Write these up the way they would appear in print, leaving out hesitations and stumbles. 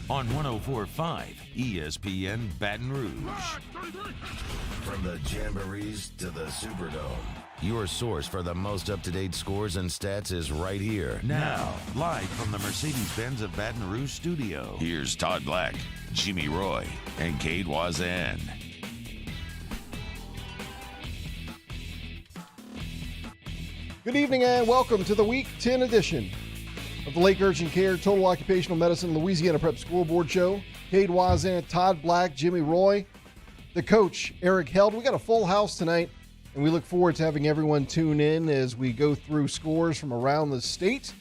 on 104.5 ESPN Baton Rouge. From the Jamborees to the Superdome, Your source for the most up-to-date scores and stats is right here. Now, live from the Mercedes-Benz of Baton Rouge studio, here's Todd Black, Jimmy Roy, and Cade Wazan. Good evening and welcome to the Week 10 edition of the Lake Urgent Care Total Occupational Medicine Louisiana Prep Scoreboard Show. Cade Wazan, Todd Black, Jimmy Roy, the coach, Eric Held. We got a full house tonight, and we look forward to having everyone tune in as we go through scores from around the state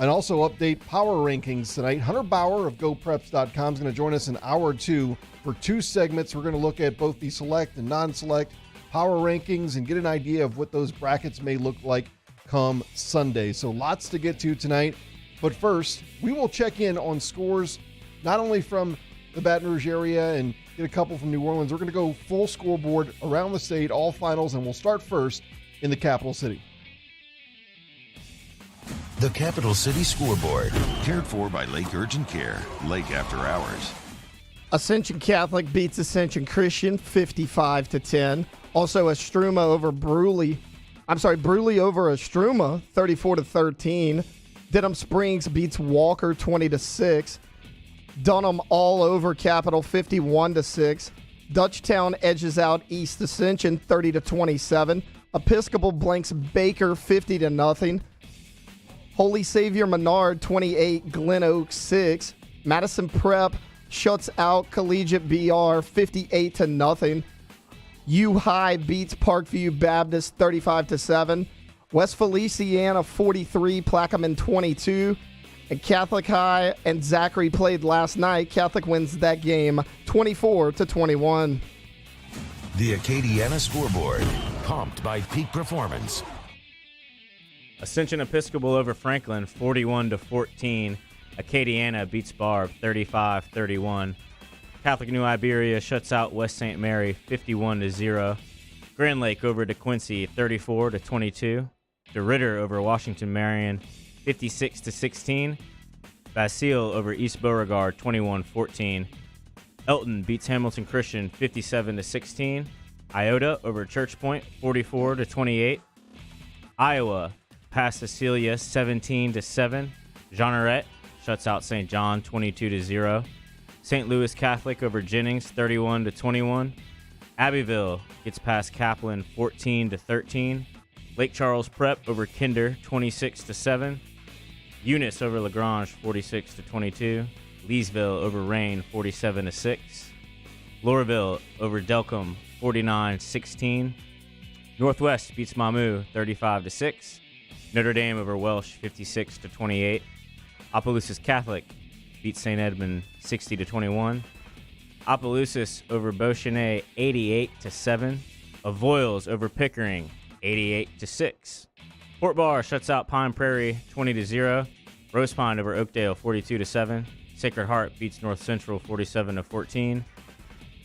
and also update power rankings tonight. Hunter Bauer of GoPreps.com is going to join us in hour two for two segments. We're going to look at both the select and non-select power rankings and get an idea of what those brackets may look like come Sunday. So lots to get to tonight. But first, we will check in on scores not only from the Baton Rouge area and get a couple from New Orleans. We're going to go full scoreboard around the state, all finals, and we'll start first in the capital city. The Capital City Scoreboard, cared for by Lake Urgent Care, Lake After Hours. Ascension Catholic beats Ascension Christian 55-10. Also, Bruley over Estruma 34-13. Denham Springs beats Walker 20-6. Dunham all over Capital 51-6. Dutchtown edges out East Ascension 30-27. Episcopal blanks Baker 50-0. Holy Savior Menard 28, Glen Oak 6. Madison Prep shuts out Collegiate BR 58-0. U High beats Parkview Baptist 35-7. West Feliciana 43, Plaquemine 22. And Catholic High and Zachary played last night. Catholic wins that game 24-21. The Acadiana Scoreboard, pumped by Peak Performance. Ascension Episcopal over Franklin 41-14. Acadiana beats Barb 35-31. Catholic New Iberia shuts out West St. Mary 51-0. Grand Lake over DeQuincy 34-22. DeRitter over Washington Marion 56-16. Basile over East Beauregard 21-14. Elton beats Hamilton Christian 57-16. Iota over Church Point 44-28. Iowa past Cecilia 17-7. Jeanneret shuts out St. John 22-0. St. Louis Catholic over Jennings 31-21. Abbeville gets past Kaplan 14-13. Lake Charles Prep over Kinder 26-7. Eunice over Lagrange 46-22. Leesville over Rain 47-6. Lorville over Delcom 49-16. Northwest beats Mamou 35-6. Notre Dame over Welsh 56-28. Opelousas Catholic beats St. Edmund 60-21. Opelousas over Beauchesnay 88-7. Avoyelles over Pickering 88-6. Fort Barr shuts out Pine Prairie 20-0. Rose Pine over Oakdale 42-7. Sacred Heart beats North Central 47-14.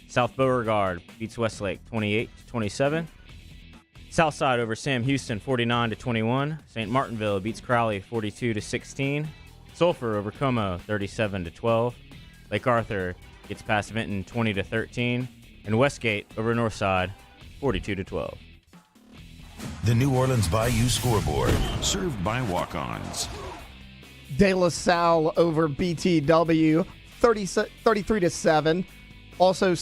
South Beauregard beats Westlake 28-27. Southside over Sam Houston 49-21. St. Martinville beats Crowley 42-16. Sulphur over Como 37-12. Lake Arthur gets past Vinton 20-13. And Westgate over Northside 42-12. The New Orleans Bayou Scoreboard, served by walk-ons. De La Salle over BTW 33-7. Also,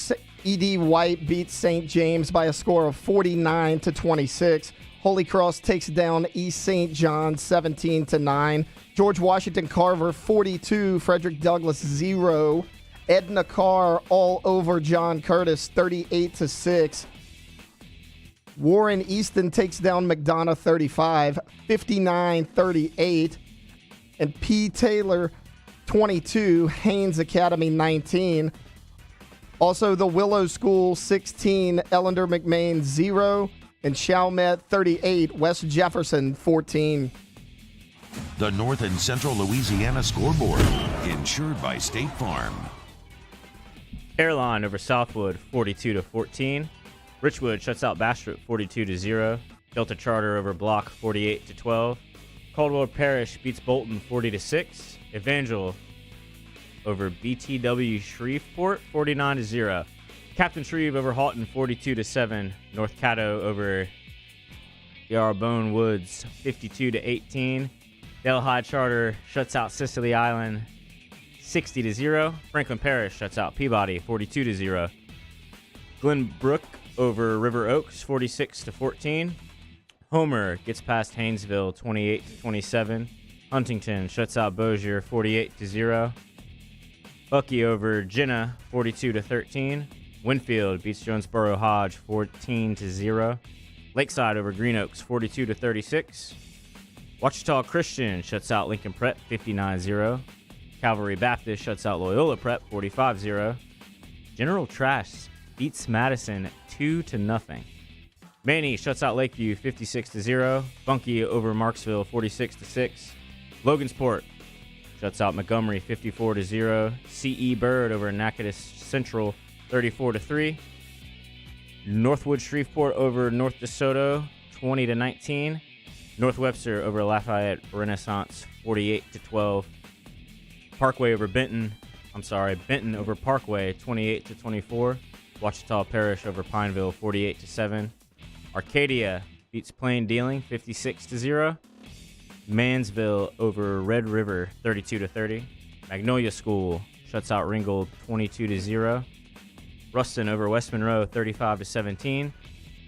E.D. White beats St. James by a score of 49-26. Holy Cross takes down East St. John 17-9. George Washington Carver 42, Frederick Douglass 0. Edna Carr all over John Curtis 38-6. Warren Easton takes down McDonough 35, 59-38. And P. Taylor 22, Haynes Academy 19. Also, the Willow School 16, Ellender McMain 0. And Chalmette 38, West Jefferson 14. The North and Central Louisiana Scoreboard, insured by State Farm. Airline over Southwood 42-14. Richwood shuts out Bastrop 42-0. Delta Charter over Block 48-12. Caldwell Parish beats Bolton 40-6. Evangel over BTW Shreveport 49-0. Captain Shreve over Halton 42-7. North Caddo over Yarrabone Woods 52-18. Delhi Charter shuts out Sicily Island 60-0. Franklin Parish shuts out Peabody 42-0. Glenbrook over River Oaks 46-14. Homer gets past Haynesville 28-27. Huntington shuts out Bossier 48-0. Bucky over Jenna 42-13. Winfield beats Jonesboro Hodge 14-0. Lakeside over Green Oaks 42-36. Ouachita Christian shuts out Lincoln Prep 59-0. Calvary Baptist shuts out Loyola Prep 45-0. General Trash beats Madison 2-0. Manny shuts out Lakeview 56-0. Bunkie over Marksville 46-6. Logansport shuts out Montgomery 54-0. CE Bird over Natchitoches Central 34-3. Northwood Shreveport over North DeSoto 20-19. North Webster over Lafayette Renaissance 48-12. Benton over Parkway 28-24. Ouachita Parish over Pineville 48-7. Arcadia beats Plain Dealing 56-0. Mansville over Red River 32-30. Magnolia School shuts out Ringgold 22-0. Ruston over West Monroe 35-17.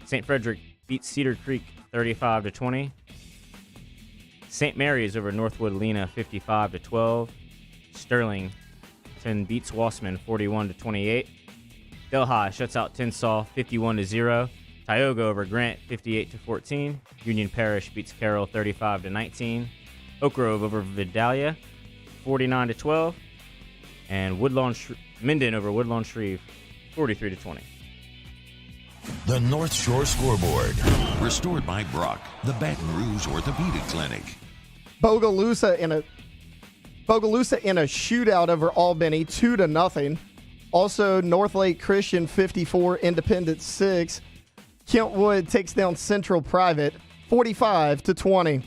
St. Frederick beats Cedar Creek 35-20. St. Mary's over Northwood Lena 55-12. Sterlington beats Wassman 41-28. Delhi shuts out Tinsall 51-0. Tioga over Grant 58-14. Union Parish beats Carroll 35-19. Oak Grove over Vidalia 49-12. And Minden over Woodlawn Shreve 43-20. The North Shore Scoreboard. Restored by Brock, the Baton Rouge Orthopedic Clinic. Bogalusa in a shootout over Albany 2-0. Also, North Lake Christian 54, Independent 6. Kentwood takes down Central Private 45-20.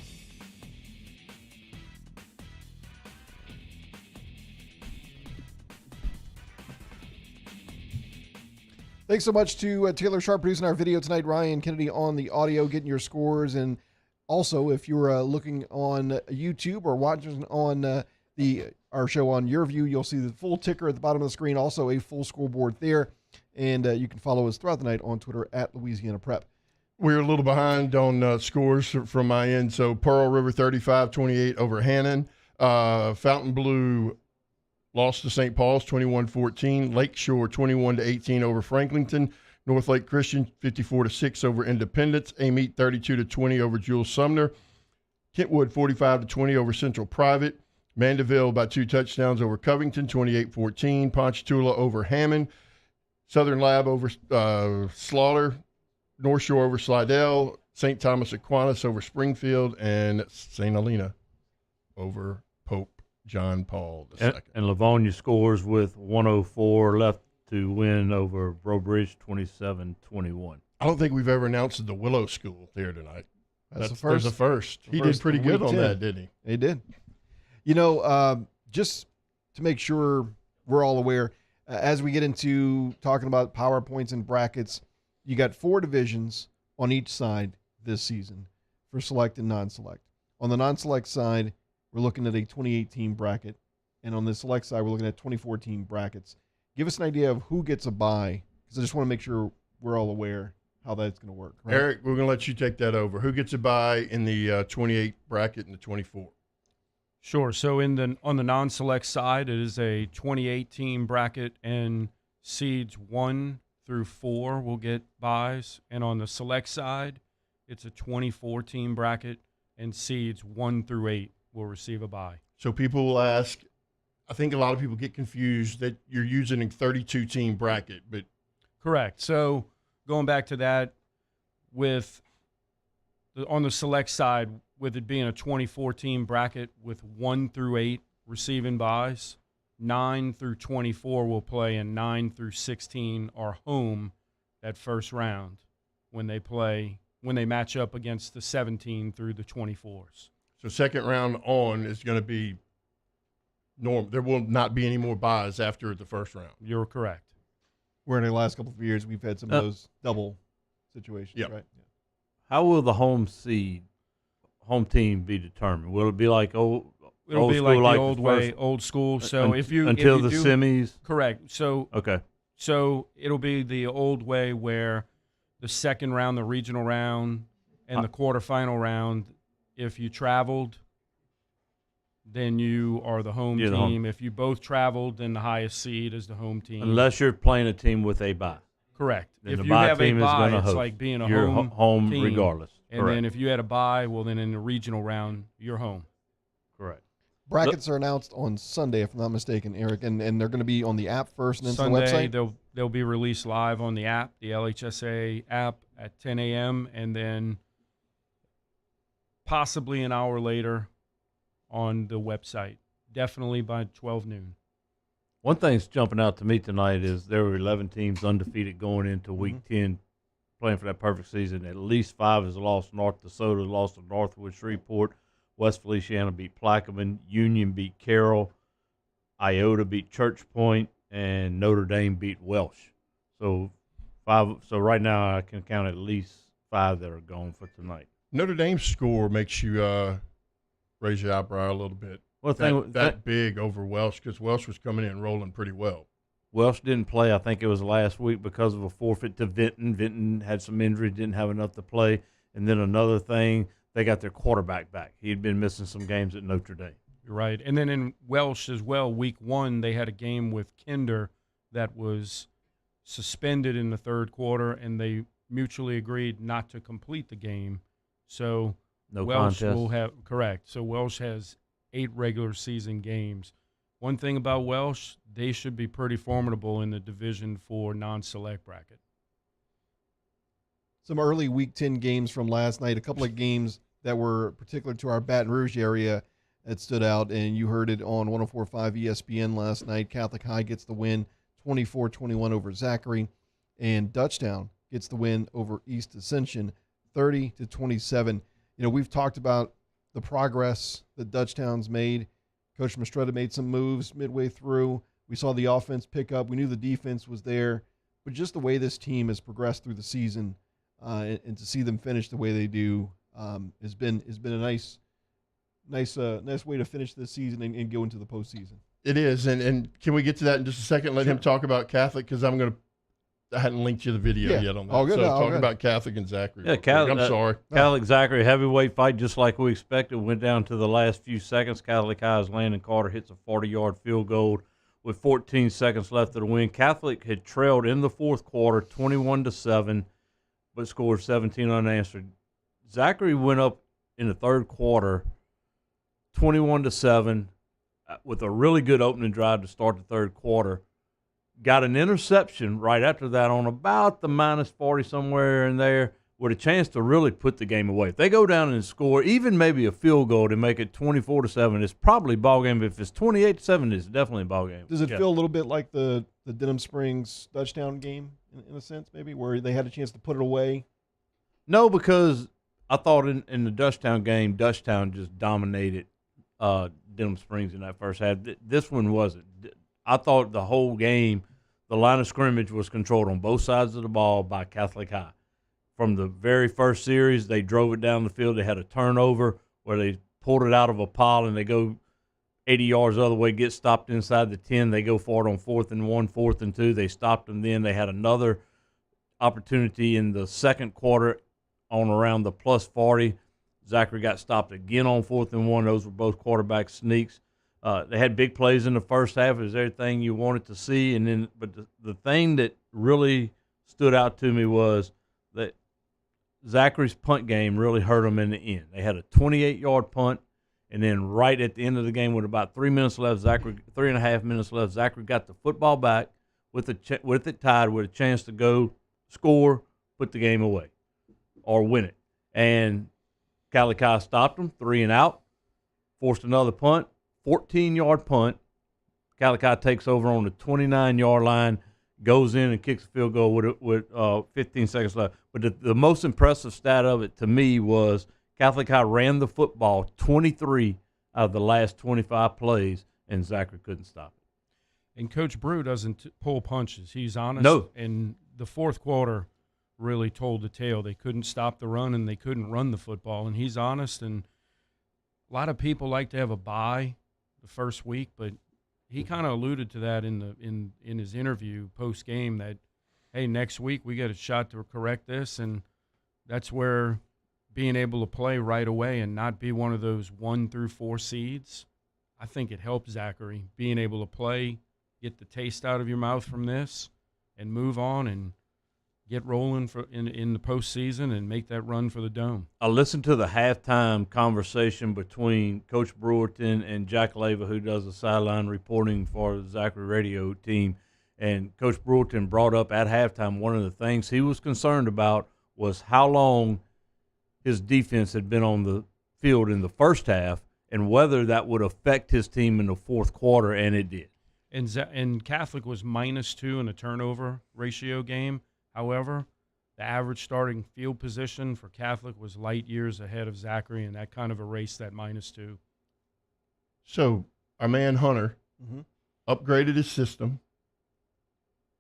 Thanks so much to Taylor Sharp producing our video tonight, Ryan Kennedy on the audio, getting your scores. And also, if you're looking on YouTube or watching on our show on YourView, you'll see the full ticker at the bottom of the screen, also a full scoreboard there. And you can follow us throughout the night on Twitter at Louisiana Prep. We're a little behind on scores from my end. So Pearl River 35-28 over Hannon. Fountain Blue lost to St. Paul's 21-14. Lakeshore 21-18 over Franklinton. North Lake Christian 54-6 over Independence. Amite 32-20 over Jules Sumner. Kentwood 45-20 over Central Private. Mandeville by 2 touchdowns over Covington 28-14. Ponchatoula over Hammond. Southern Lab over Slaughter. North Shore over Slidell. St. Thomas Aquinas over Springfield. And St. Helena over Pope John Paul II. And Livonia scores with 104 left to win over Brobridge 27-21. I don't think we've ever announced the Willow School there tonight. That's the first. There's a first. He did pretty good on that, didn't he? He did. You know, just to make sure we're all aware, as we get into talking about PowerPoints and brackets, you got 4 divisions on each side this season for select and non-select. On the non-select side, we're looking at a 28-team bracket, and on the select side, we're looking at 24-team brackets. Give us an idea of who gets a bye, because I just want to make sure we're all aware how that's going to work. Right? Eric, we're going to let you take that over. Who gets a bye in the 28 bracket and the 24? Sure. So on the non-select side, it is a 28-team bracket, and seeds 1 through 4 will get byes. And on the select side, it's a 24-team bracket, and seeds 1 through 8 will receive a bye. So people will ask, I think a lot of people get confused that you're using a 32-team bracket, but correct. So going back to that, on the select side, with it being a 24-team bracket with 1 through 8 receiving byes, 9 through 24 will play, and 9 through 16 are home that first round when they match up against the 17 through the 24s. So second round on is going to be There will not be any more buys after the first round. You're correct. Where in the last couple of years we've had some of those double situations, Yep. right? How will the home team be determined? Will it be like It'll old be school, like the the old way, first- old school. So if you until if you the do, semis? correct. So Okay. So it'll be the old way where the second round, the regional round, and the quarterfinal round, if you traveled, then you are the home You're team. the home. If you both traveled, then the highest seed is the home team. Unless you're playing a team with a bye. Correct. Then If the you bye have a team is bye, gonna it's host. like being a You're home team. regardless. And Correct. then if you had a bye, well, then in the regional round, you're home. Correct. Brackets are announced on Sunday, if I'm not mistaken, Eric, and they're going to be on the app first and then Sunday, to the website? they'll be released live on the app, the LHSA app at 10 a.m., and then possibly an hour later on the website. Definitely by 12 noon. One thing that's jumping out to me tonight is there were 11 teams undefeated going into Week 10 playing for that perfect season. At least 5 has lost. North DeSoto lost to Northwood Shreveport. West Feliciana beat Plaquemine. Union beat Carroll. Iota beat Church Point. And Notre Dame beat Welsh. So right now I can count at least 5 that are gone for tonight. Notre Dame's score makes you raise your eyebrow a little bit. Well, that big over Welsh, because Welsh was coming in rolling pretty well. Welsh didn't play. I think it was last week because of a forfeit to Vinton. Vinton had some injury, didn't have enough to play. And then another thing, they got their quarterback back. He had been missing some games at Notre Dame. You're right. And then in Welsh as well, week 1, they had a game with Kinder that was suspended in the third quarter, and they mutually agreed not to complete the game. So No Welsh contest. will have – correct. So Welsh has 8 regular season games. One thing about Welsh, they should be pretty formidable in the Division 4 non-select bracket. Some early Week 10 games from last night, a couple of games that were particular to our Baton Rouge area that stood out, and you heard it on 104.5 ESPN last night. Catholic High gets the win 24-21 over Zachary, and Dutchtown gets the win over East Ascension 30-27. You know, we've talked about the progress that Dutchtown's made. Coach Mastretta made some moves midway through. We saw the offense pick up. We knew the defense was there. But just the way this team has progressed through the season and to see them finish the way they do has been a nice way to finish this season and go into the postseason. It is, and can we get to that in just a second? Let him talk about Catholic, because I hadn't linked you the video yet on that. All good. So All talk good. about Catholic and Zachary. Yeah, real quick. I'm sorry. Catholic Zachary heavyweight fight, just like we expected. Went down to the last few seconds. Catholic High's Landon Carter hits a 40-yard field goal with 14 seconds left of the win. Catholic had trailed in the fourth quarter 21-7, but scored 17 unanswered. Zachary went up in the third quarter 21-7 with a really good opening drive to start the third quarter. Got an interception right after that on about the -40 somewhere in there with a chance to really put the game away. If they go down and score even maybe a field goal to make it 24-7, it's probably ball game. If it's 28-7, it's definitely a ball game. Does it feel a little bit like the Denham Springs Dutchtown game in a sense, maybe, where they had a chance to put it away? No, because I thought in the Dutchtown game, Dutchtown just dominated Denham Springs in that first half. This one wasn't. I thought the whole game, the line of scrimmage was controlled on both sides of the ball by Catholic High. From the very first series, they drove it down the field. They had a turnover where they pulled it out of a pile and they go 80 yards the other way, get stopped inside the 10. They go for it on 4th and 1, 4th and 2. They stopped them then. They had another opportunity in the second quarter on around the +40. Zachary got stopped again on 4th and 1. Those were both quarterback sneaks. They had big plays in the first half. It was everything you wanted to see. And then, but the thing that really stood out to me was that Zachary's punt game really hurt them in the end. They had a 28-yard punt, and then right at the end of the game with about 3 minutes left, 3.5 minutes left, Zachary got the football back with it tied with a chance to go score, put the game away, or win it. And Catholic High stopped them, 3 and out, forced another punt, 14-yard punt. Catholic High takes over on the 29-yard line, goes in and kicks a field goal with 15 seconds left. But the most impressive stat of it to me was Catholic High ran the football 23 out of the last 25 plays and Zachary couldn't stop it. And Coach Brew doesn't pull punches. He's honest. No. And the fourth quarter really told the tale. They couldn't stop the run, and they couldn't run the football. And he's honest. And a lot of people like to have a bye the first week, but he kind of alluded to that in his interview post game that, hey, next week we get a shot to correct this, and that's where being able to play right away and not be one of those 1 through 4 seeds, I think it helped Zachary being able to play, get the taste out of your mouth from this, and move on and get rolling in the postseason and make that run for the Dome. I listened to the halftime conversation between Coach Brewerton and Jack Leva, who does the sideline reporting for the Zachary radio team. And Coach Brewerton brought up at halftime one of the things he was concerned about was how long his defense had been on the field in the first half and whether that would affect his team in the fourth quarter, and it did. And Catholic was -2 in a turnover ratio game. However, the average starting field position for Catholic was light years ahead of Zachary, and that kind of erased that -2. So our man Hunter upgraded his system.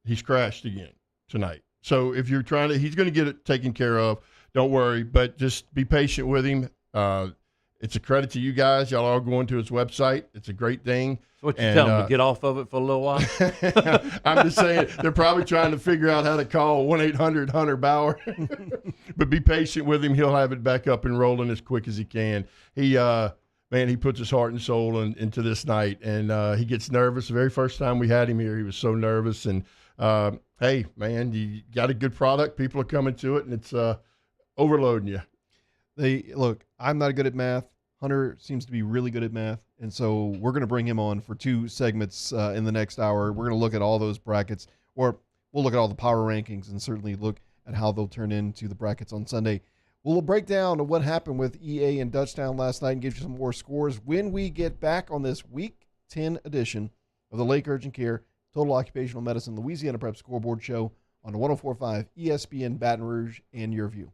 He's crashed again tonight. So if you're trying to, he's going to get it taken care of. Don't worry, but just be patient with him. It's a credit to you guys. Y'all are going to his website. It's a great thing. So what you tell him to get off of it for a little while? I'm just saying they're probably trying to figure out how to call 1-800-HUNTER-BAUER. But be patient with him. He'll have it back up and rolling as quick as he can. He puts his heart and soul into this night, and he gets nervous. The very first time we had him here, he was so nervous. And, hey, man, you got a good product. People are coming to it, and it's overloading you. Look, I'm not good at math. Hunter seems to be really good at math, and so we're going to bring him on for 2 segments in the next hour. We're going to look at all those brackets, or we'll look at all the power rankings and certainly look at how they'll turn into the brackets on Sunday. We'll break down what happened with EA and Dutchtown last night and give you some more scores when we get back on this Week 10 edition of the Lake Urgent Care Total Occupational Medicine Louisiana Prep Scoreboard Show on the 104.5 ESPN Baton Rouge and Your View.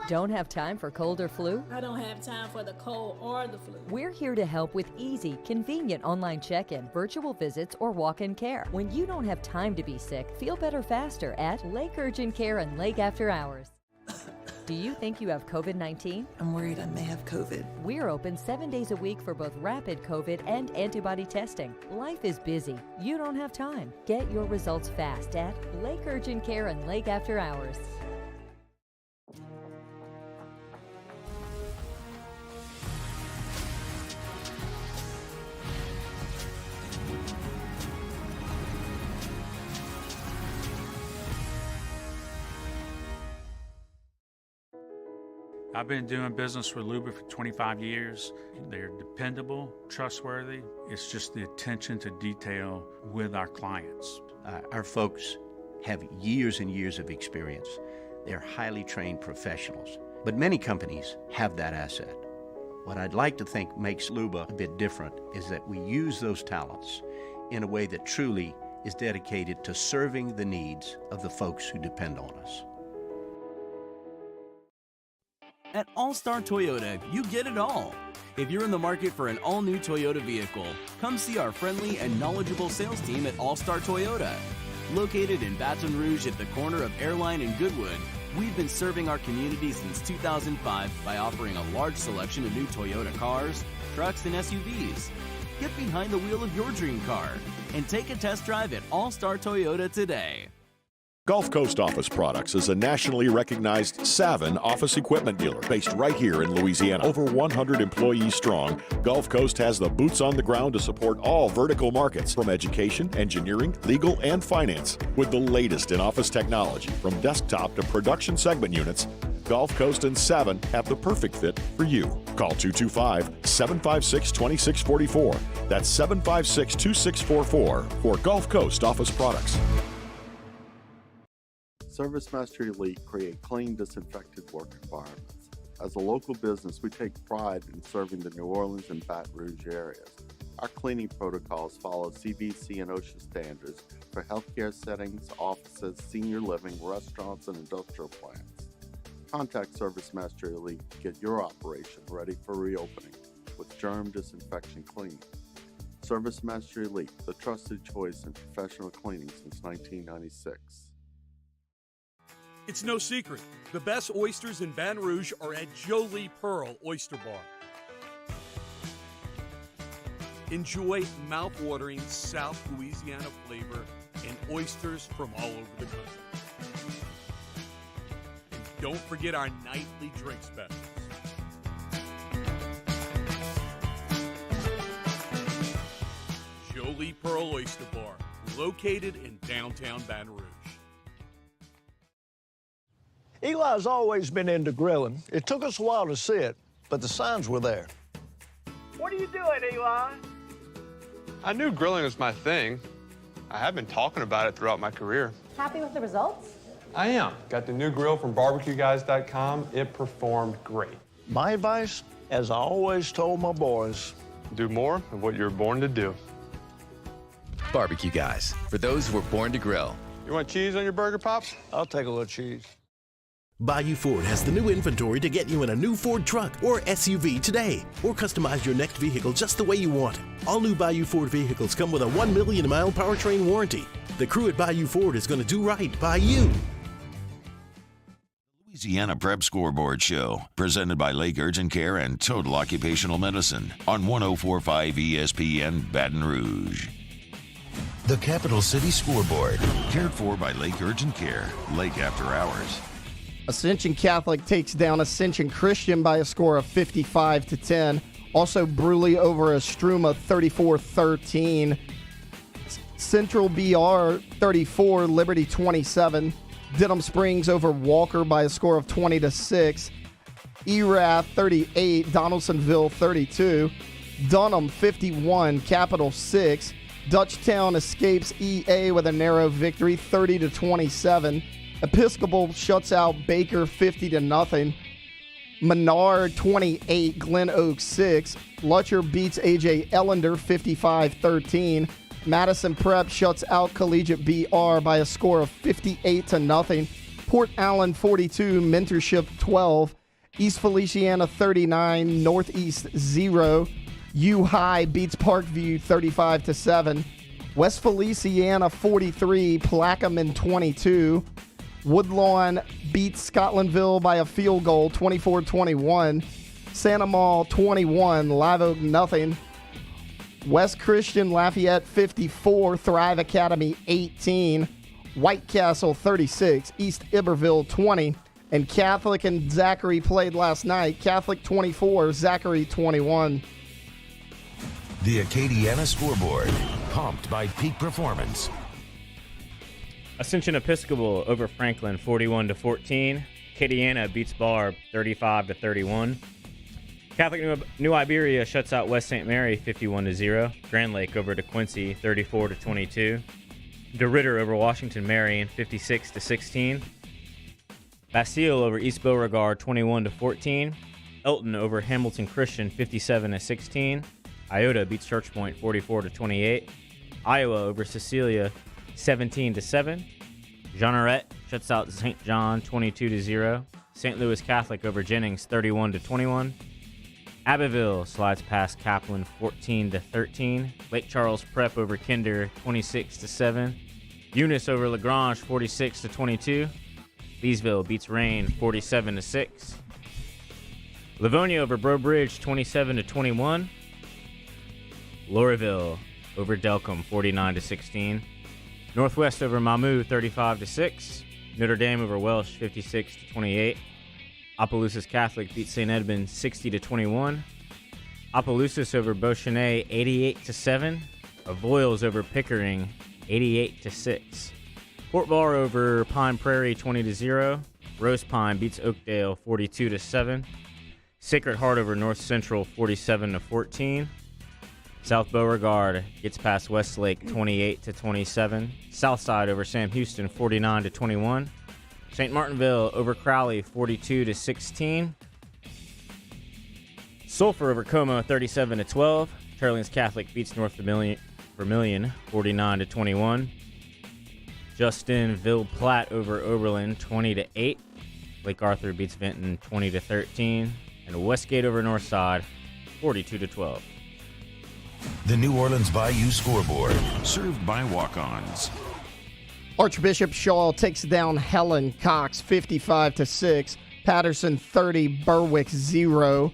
Don't have time for cold or flu? I don't have time for the cold or the flu. We're here to help with easy, convenient online check-in, virtual visits, or walk-in care. When you don't have time to be sick, feel better faster at Lake Urgent Care and Lake After Hours. Do you think you have COVID-19? I'm worried I may have COVID. We're open 7 days a week for both rapid COVID and antibody testing. Life is busy. You don't have time. Get your results fast at Lake Urgent Care and Lake After Hours. I've been doing business with Luba for 25 years. They're dependable, trustworthy. It's just the attention to detail with our clients. Our folks have years and years of experience. They're highly trained professionals, but many companies have that asset. What I'd like to think makes Luba a bit different is that we use those talents in a way that truly is dedicated to serving the needs of the folks who depend on us. At All-Star Toyota, you get it all. If you're in the market for an all-new Toyota vehicle, come see our friendly and knowledgeable sales team at All-Star Toyota. Located in Baton Rouge at the corner of Airline and Goodwood, we've been serving our community since 2005 by offering a large selection of new Toyota cars, trucks, and SUVs. Get behind the wheel of your dream car and take a test drive at All-Star Toyota today. Gulf Coast Office Products is a nationally recognized Savin office equipment dealer based right here in Louisiana. Over 100 employees strong, Gulf Coast has the boots on the ground to support all vertical markets from education, engineering, legal, and finance. With the latest in office technology from desktop to production segment units, Gulf Coast and Savin have the perfect fit for you. Call 225-756-2644. That's 756-2644 for Gulf Coast Office Products. ServiceMaster Elite create clean, disinfected work environments. As a local business, we take pride in serving the New Orleans and Baton Rouge areas. Our cleaning protocols follow CDC and OSHA standards for healthcare settings, offices, senior living, restaurants, and industrial plants. Contact ServiceMaster Elite to get your operation ready for reopening. with germ disinfection cleaning. Service Master Elite, the trusted choice in professional cleaning since 1996. It's no secret. The best oysters in Baton Rouge are at Jolie Pearl Oyster Bar. Enjoy mouth-watering South Louisiana flavor and oysters from all over the country. And don't forget our nightly drink specials. Jolie Pearl Oyster Bar, located in downtown Baton Rouge. Eli's always been into grilling. It took us a while to see it, but the signs were there. What are you doing, Eli? I knew grilling was my thing. I have been talking about it throughout my career. Happy with the results? I am. Got the new grill from barbecueguys.com. It performed great. My advice, as I always told my boys, do more of what you were born to do. Barbecue Guys, for those who were born to grill. You want cheese on your burger, Pops? I'll take a little cheese. Bayou Ford has the new inventory to get you in a new Ford truck or SUV today, or customize your next vehicle just the way you want it. All new Bayou Ford vehicles come with a 1 million mile powertrain warranty. The crew at Bayou Ford is going to do right by you. Louisiana Prep Scoreboard Show, presented by Lake Urgent Care and Total Occupational Medicine on 104.5 ESPN Baton Rouge. The Capital City Scoreboard, cared for by Lake Urgent Care, Lake After Hours. Ascension Catholic takes down Ascension Christian by a score of 55-10. Also, Bruley over Estruma 34-13. Central BR 34, Liberty 27. Denham Springs over Walker by a score of 20-6. Erath 38, Donaldsonville 32. Dunham 51, Capital 6. Dutchtown escapes EA with a narrow victory 30-27. Episcopal shuts out Baker 50-0. Menard 28, Glen Oaks 6. Lutcher beats AJ Ellender 55-13. Madison Prep shuts out Collegiate BR by a score of 58-0. Port Allen 42, Mentorship 12. East Feliciana 39, Northeast 0. U High beats Parkview 35-7. West Feliciana 43, Plaquemine 22. Woodlawn beats Scotlandville by a field goal 24-21. Santa Maria 21, Live Oak nothing. West Christian Lafayette 54, Thrive Academy 18. White Castle 36, East Iberville 20. And Catholic and Zachary played last night. Catholic 24, Zachary 21. The Acadiana Scoreboard, pumped by Peak Performance. Ascension Episcopal over Franklin 41-14. Acadiana beats Barb 35-31. Catholic New Iberia shuts out West St. Mary 51-0. Grand Lake over DeQuincy 34-22. DeRitter over Washington Marion 56-16. Bastille over East Beauregard 21-14. Elton over Hamilton Christian 57-16. Iota beats Church Point 44-28. Iowa over Cecilia 17-7. Jeanneret shuts out St. John 22-0. St. Louis Catholic over Jennings 31-21. Abbeville slides past Kaplan 14-13. Lake Charles Prep over Kinder 26-7. Eunice over Lagrange 46-22. Leesville beats Rain 47-6. Livonia over Breaux Bridge 27-21. Loreville over Delcombe 49-16. Northwest over Mamou 35-6. Notre Dame over Welsh 56-28. Opelousas Catholic beats St. Edmunds 60-21. Opelousas over Beauchesnay 88-7. Avoyelles over Pickering 88-6. Fort Barr over Pine Prairie 20-0. Rose Pine beats Oakdale 42-7. Sacred Heart over North Central 47-14. South Beauregard gets past Westlake 28-27. Southside over Sam Houston 49-21. St. Martinville over Crowley 42-16. Sulphur over Como 37-12. Turlings Catholic beats North Vermilion 49-21. Justinville Platte over Oberlin 20-8. Lake Arthur beats Vinton 20-13. And Westgate over Northside 42-12. The New Orleans Bayou Scoreboard, served by walk-ons. Archbishop Shaw takes down Helen Cox 55-6. Patterson 30, Berwick 0.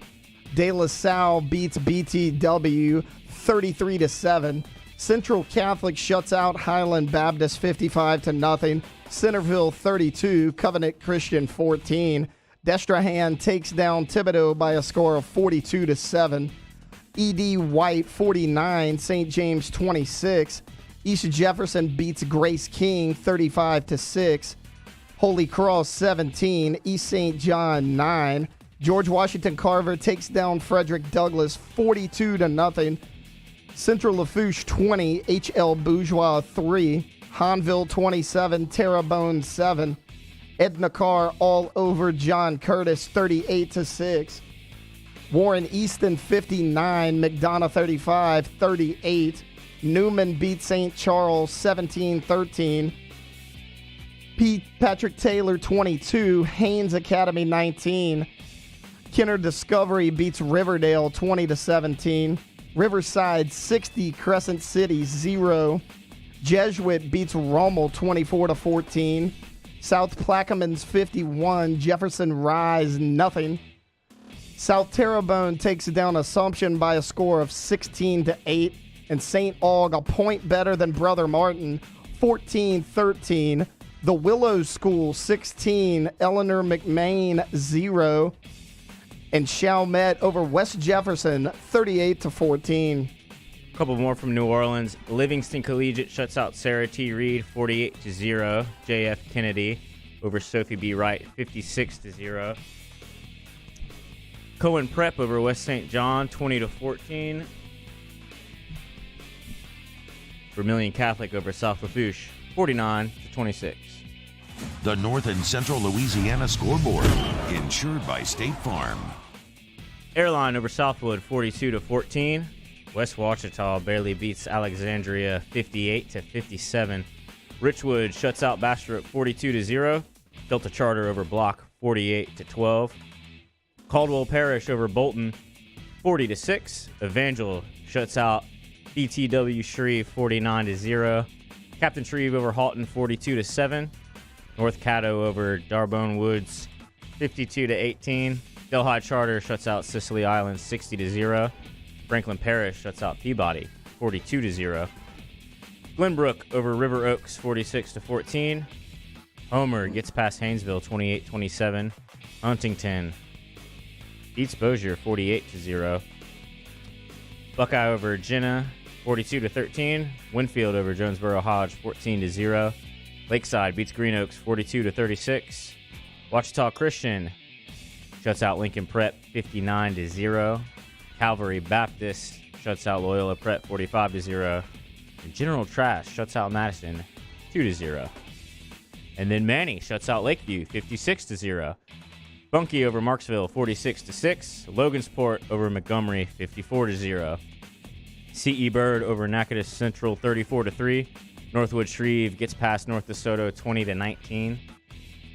De La Salle beats BTW 33-7. Central Catholic shuts out Highland Baptist 55-0. Centerville 32, Covenant Christian 14. Destrehan takes down Thibodeau by a score of 42-7. E.D. White 49, St. James 26. East Jefferson beats Grace King 35-6. Holy Cross 17, East St. John 9. George Washington Carver takes down Frederick Douglass 42-0. Central Lafourche 20, H.L. Bourgeois 3. Hanville 27, Terrebonne 7. Edna Carr all over John Curtis 38-6. Warren Easton 59, McDonough 35, 38. Newman beat St. Charles 17-13. Patrick Taylor 22, Haynes Academy 19. Kenner Discovery beats Riverdale 20-17. Riverside 60, Crescent City 0. Jesuit beats Rommel 24-14. South Plaquemines 51, Jefferson Rise 0. South Terrebonne takes down Assumption by a score of 16-8. And St. Aug a point better than Brother Martin 14-13. The Willow School 16, Eleanor McMain 0. And Chalmette over West Jefferson 38-14. A couple more from New Orleans. Livingston Collegiate shuts out Sarah T. Reed 48-0. J.F. Kennedy over Sophie B. Wright 56-0. Cohen Prep over West St. John 20-14. Vermilion Catholic over South Lafourche 49-26. The North and Central Louisiana Scoreboard, insured by State Farm. Airline over Southwood 42-14. West Ouachita barely beats Alexandria 58-57. Richwood shuts out Bastrop 42-0. Delta Charter over Block 48-12. Caldwell Parish over Bolton 40-6. Evangel shuts out BTW Shreve 49-0. Captain Shreve over Halton 42-7. North Caddo over Darbone Woods 52-18. Delhi Charter shuts out Sicily Islands 60-0. Franklin Parish shuts out Peabody 42-0. Glenbrook over River Oaks 46-14. Homer gets past Haynesville 28-27. Huntington beats Bossier 48-0. Buckeye over Jenna 42-13. Winfield over Jonesboro Hodge 14-0. Lakeside beats Green Oaks 42-36. Ouachita Christian shuts out Lincoln Prep 59-0. Calvary Baptist shuts out Loyola Prep 45-0. And General Trash shuts out Madison 2-0. And then Manny shuts out Lakeview 56-0. Bunkie over Marksville 46-6. Logansport over Montgomery 54-0. C.E. Bird over Natchitoches Central 34-3. Northwood Shreve gets past North DeSoto 20-19.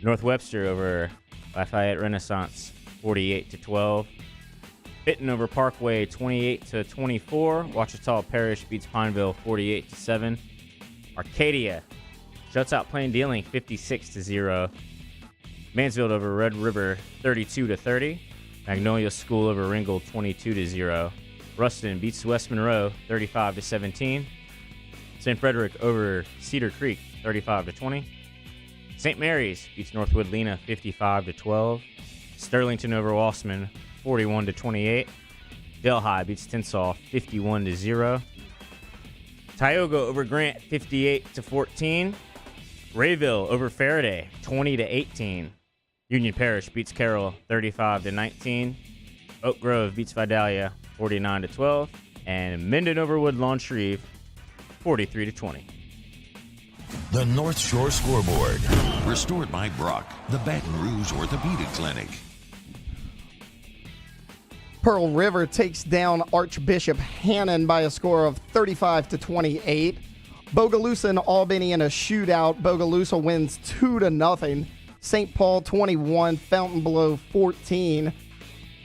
North Webster over Lafayette Renaissance 48-12. Benton over Parkway 28-24. Ouachita Parish beats Pineville 48-7. Arcadia shuts out Plain Dealing 56-0. Mansfield over Red River 32-30. Magnolia School over Ringgold 22-0. Ruston beats West Monroe 35-17. St. Frederick over Cedar Creek 35-20. St. Mary's beats Northwood Lena 55-12. Sterlington over Wassman 41-28. Delhi beats Tensall 51-0. Tioga over Grant 58-14. Rayville over Faraday 20-18. Union Parish beats Carroll 35-19. Oak Grove beats Vidalia 49-12. And Minden over Woodlawn Shreve 43-20. The North Shore Scoreboard, restored by Brock, the Baton Rouge Orthopedic Clinic. Pearl River takes down Archbishop Hannon by a score of 35-28. Bogalusa and Albany in a shootout. Bogalusa wins 2-0. St. Paul 21, Fontainebleau 14.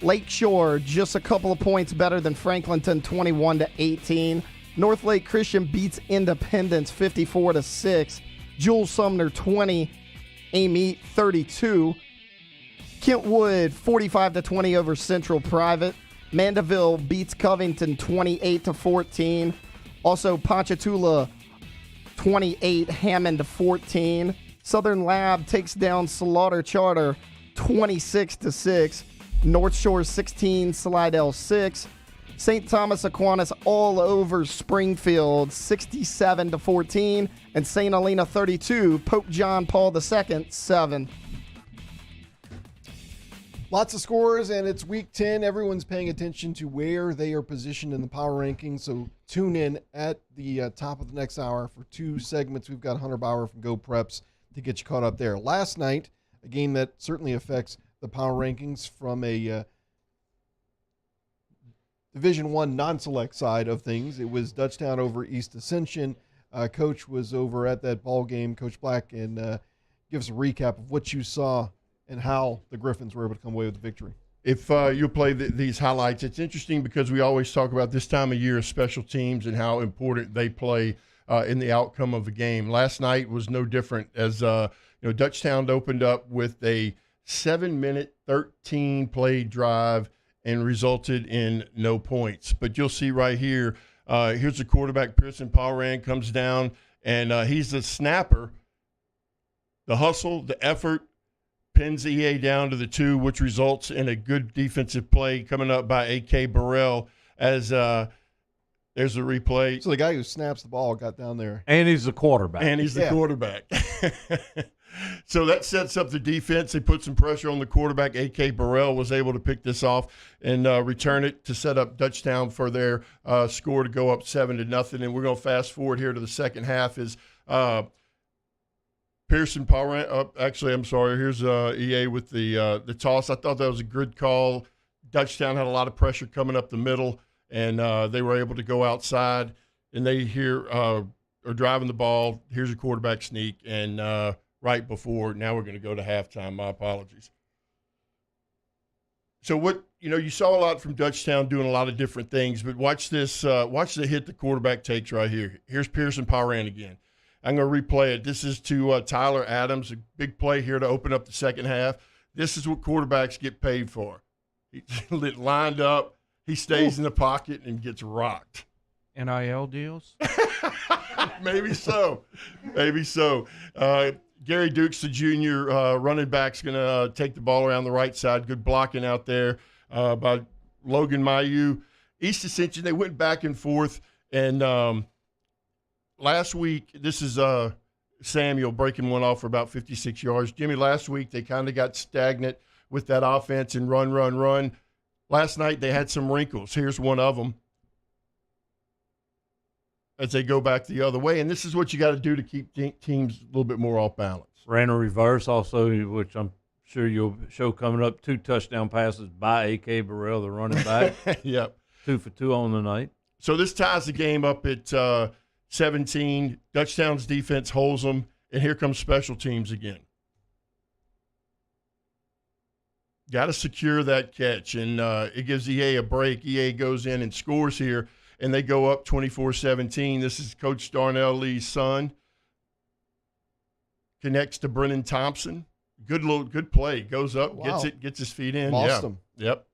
Lakeshore just a couple of points better than Franklinton, 21-18. North Lake Christian beats Independence 54-6. Jules Sumner 20, Amite 32. Kentwood 45-20 over Central Private. Mandeville beats Covington 28-14. Also Ponchatoula 28, Hammond 14. Southern Lab takes down Slaughter Charter 26-6. North Shore 16, Slidell 6. St. Thomas Aquinas all over Springfield 67-14. And St. Helena 32, Pope John Paul II 7. Lots of scores, and it's week 10. Everyone's paying attention to where they are positioned in the power rankings, so tune in at the top of the next hour for 2 segments. We've got Hunter Bauer from Go Preps to get you caught up there. Last night, a game that certainly affects the power rankings from a Division I non-select side of things. It was Dutchtown over East Ascension. Coach was over at that ball game, Coach Black, and give us a recap of what you saw and how the Griffins were able to come away with the victory. If you play these highlights, it's interesting because we always talk about this time of year special teams and how important they play in the outcome of the game. Last night was no different as Dutchtown opened up with a 7-minute, 13-play drive and resulted in no points. But you'll see right here, here's the quarterback, Pearson Powran, comes down, and he's the snapper. The hustle, the effort, pins EA down to the 2, which results in a good defensive play coming up by A.K. Burrell as there's a replay. So the guy who snaps the ball got down there. And he's the quarterback. Quarterback. So that sets up the defense. They put some pressure on the quarterback. A.K. Burrell was able to pick this off and return it to set up Dutchtown for their score to go up 7-0. And we're going to fast forward here to the second half is Pearson Power. Actually, I'm sorry. Here's EA with the toss. I thought that was a good call. Dutchtown had a lot of pressure coming up the middle, and they were able to go outside. And they are driving the ball. Here's a quarterback sneak, and right before now we're going to go to halftime. My apologies. So what you saw a lot from Dutchtown doing a lot of different things, but watch this. Watch the hit the quarterback takes right here. Here's Pearson Powran again. I'm going to replay it. This is to Tyler Adams, a big play here to open up the second half. This is what quarterbacks get paid for. He's lined up. He stays in the pocket and gets rocked. NIL deals? Maybe so. Maybe so. Gary Dukes, the junior running back's going to take the ball around the right side. Good blocking out there by Logan Mayu. East Ascension, they went back and forth. And last week, this is Samuel breaking one off for about 56 yards. Jimmy, last week they kind of got stagnant with that offense and run. Last night they had some wrinkles. Here's one of them as they go back the other way. And this is what you got to do to keep teams a little bit more off balance. Ran a reverse also, which I'm sure you'll show coming up. 2 touchdown passes by A.K. Burrell, the running back. Yep. 2 for 2 on the night. So this ties the game up at 17. Dutchtown's defense holds them, and here comes special teams again. Got to secure that catch, and it gives EA a break. EA goes in and scores here, and they go up 24-17. This is Coach Darnell Lee's son. Connects to Brennan Thompson. Good play. Goes up, wow. gets his feet in. Lost him. Yep.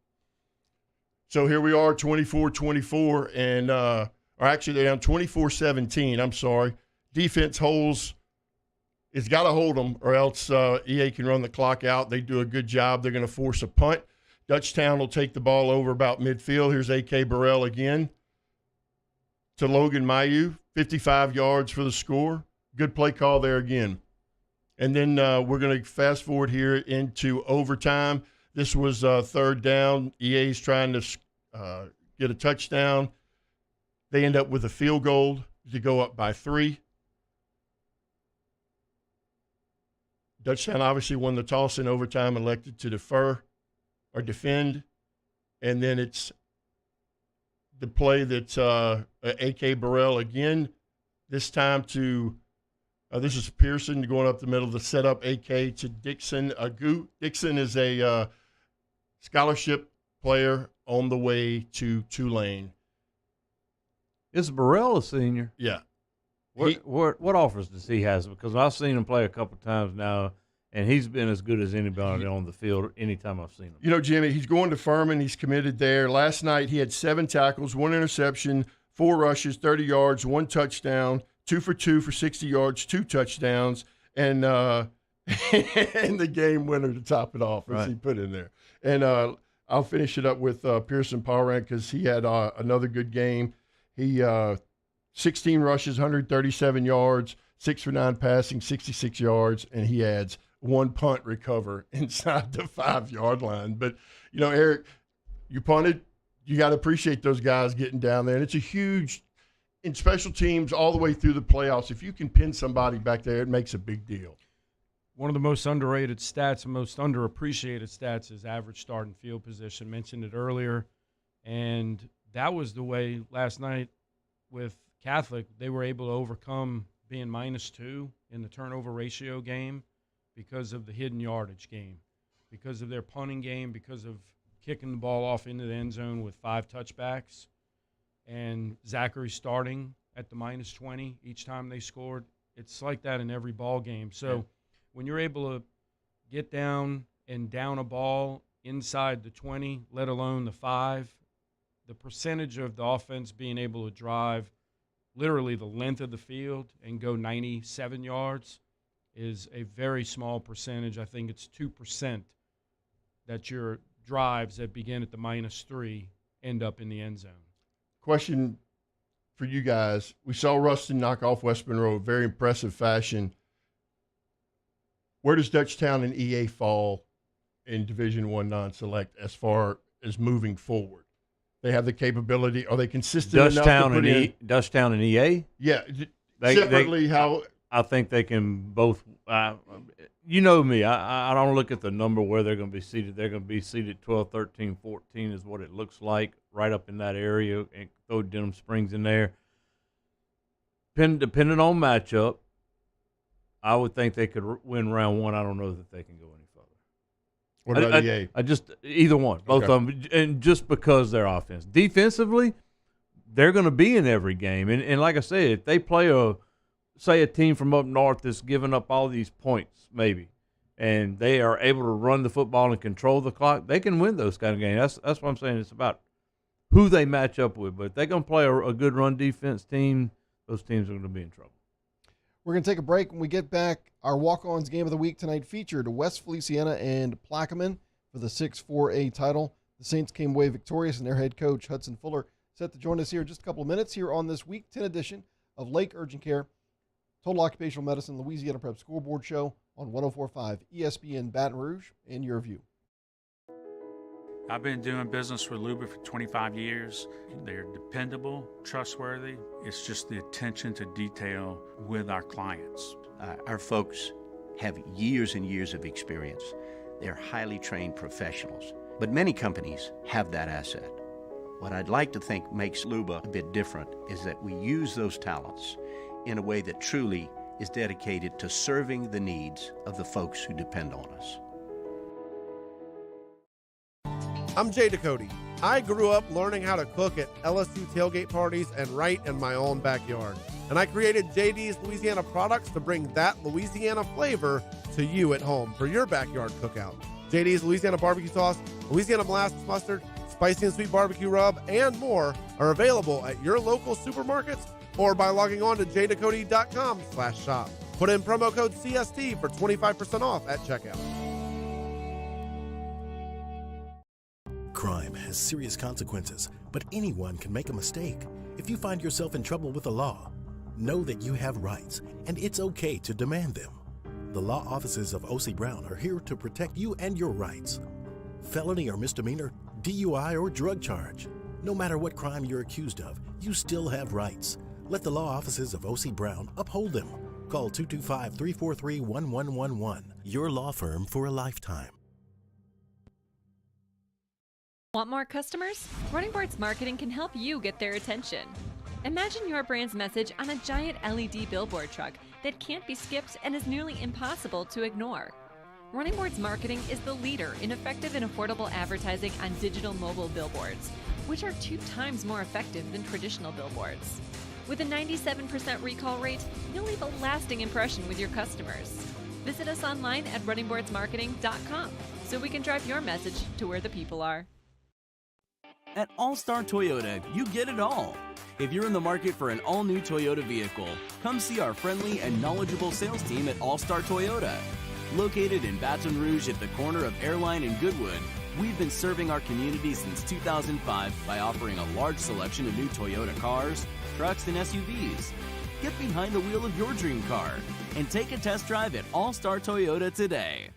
So here we are, 24-24, and or actually they're down 24-17. I'm sorry. Defense holds. It's got to hold them, or else EA can run the clock out. They do a good job. They're going to force a punt. Dutchtown will take the ball over about midfield. Here's A.K. Burrell again to Logan Mayu, 55 yards for the score. Good play call there again. And then we're going to fast forward here into overtime. This was third down. EA's trying to get a touchdown. They end up with a field goal to go up by 3. Dutchtown obviously won the toss in overtime, elected to defer or defend. And then it's the play that A.K. Burrell again, this time to this is Pearson going up the middle to set up A.K. to Dixon Agu. Dixon is a scholarship player on the way to Tulane. Is Burrell a senior? Yeah. What offers does he have? Because I've seen him play a couple times now, and he's been as good as anybody on the field anytime I've seen him. You know, Jimmy, he's going to Furman. He's committed there. Last night he had 7 tackles, 1 interception, 4 rushes, 30 yards, 1 touchdown, 2 for 2 for 60 yards, 2 touchdowns, and and the game winner to top it off, as he put in there. And I'll finish it up with Pearson Powerant because he had another good game. He 16 rushes, 137 yards, 6 for 9 passing, 66 yards, and he adds 1 punt recover inside the 5-yard line. But, you know, Eric, you punted. You got to appreciate those guys getting down there. And it's a huge – in special teams all the way through the playoffs, if you can pin somebody back there, it makes a big deal. One of the most underrated stats and most underappreciated stats is average starting field position. Mentioned it earlier. And that was the way last night with Catholic, they were able to overcome being -2 in the turnover ratio game because of the hidden yardage game, because of their punting game, because of kicking the ball off into the end zone with 5 touchbacks, and Zachary starting at the -20 each time they scored. It's like that in every ball game. So when you're able to get down and down a ball inside the 20, let alone the 5, the percentage of the offense being able to drive literally the length of the field and go 97 yards is a very small percentage. I think it's 2% that your drives that begin at the -3 end up in the end zone. Question for you guys. We saw Ruston knock off West Monroe in very impressive fashion. Where does Dutchtown and EA fall in Division I non-select as far as moving forward? They have the capability. Are they consistent enough to put in? Dutchtown and EA? Yeah. Separately, how? I think they can both. You know me. I don't look at the number where they're going to be seated. They're going to be seated 12, 13, 14 is what it looks like, right up in that area, and throw Denham Springs in there. Depending on matchup, I would think they could win round 1. I don't know that they can go any further. What about EA? I just either one, both of them, and just because their offense. Defensively, they're going to be in every game, and like I said, if they play a team from up north that's giving up all these points, maybe, and they are able to run the football and control the clock, they can win those kind of games. That's what I'm saying. It's about who they match up with, but if they're going to play a good run defense team, those teams are going to be in trouble. We're going to take a break. When we get back, our walk-ons game of the week tonight featured West Feliciana and Plaquemine for the 6-4A title. The Saints came away victorious, and their head coach, Hudson Fuller, set to join us here in just a couple of minutes here on this Week 10 edition of Lake Urgent Care, Total Occupational Medicine, Louisiana Prep Scoreboard Show on 104.5 ESPN Baton Rouge and your view. I've been doing business with Luba for 25 years. They're dependable, trustworthy. It's just the attention to detail with our clients. Our folks have years and years of experience. They're highly trained professionals, but many companies have that asset. What I'd like to think makes Luba a bit different is that we use those talents in a way that truly is dedicated to serving the needs of the folks who depend on us. I'm Jay Ducote. I grew up learning how to cook at LSU tailgate parties and right in my own backyard. And I created JD's Louisiana products to bring that Louisiana flavor to you at home for your backyard cookout. JD's Louisiana barbecue sauce, Louisiana molasses mustard, spicy and sweet barbecue rub, and more are available at your local supermarkets or by logging on to jducote.com/shop. Put in promo code CST for 25% off at checkout. Crime has serious consequences, but anyone can make a mistake. If you find yourself in trouble with the law, know that you have rights, and it's okay to demand them. The law offices of O.C. Brown are here to protect you and your rights. Felony or misdemeanor, DUI or drug charge. No matter what crime you're accused of, you still have rights. Let the law offices of O.C. Brown uphold them. Call 225-343-1111. Your law firm for a lifetime. Want more customers? Running Boards Marketing can help you get their attention. Imagine your brand's message on a giant LED billboard truck that can't be skipped and is nearly impossible to ignore. Running Boards Marketing is the leader in effective and affordable advertising on digital mobile billboards, which are 2 times more effective than traditional billboards. With a 97% recall rate, you'll leave a lasting impression with your customers. Visit us online at runningboardsmarketing.com so we can drive your message to where the people are. At All-Star Toyota, you get it all. If you're in the market for an all-new Toyota vehicle, come see our friendly and knowledgeable sales team at All-Star Toyota. Located in Baton Rouge at the corner of Airline and Goodwood, we've been serving our community since 2005 by offering a large selection of new Toyota cars, trucks, and SUVs. Get behind the wheel of your dream car and take a test drive at All-Star Toyota today.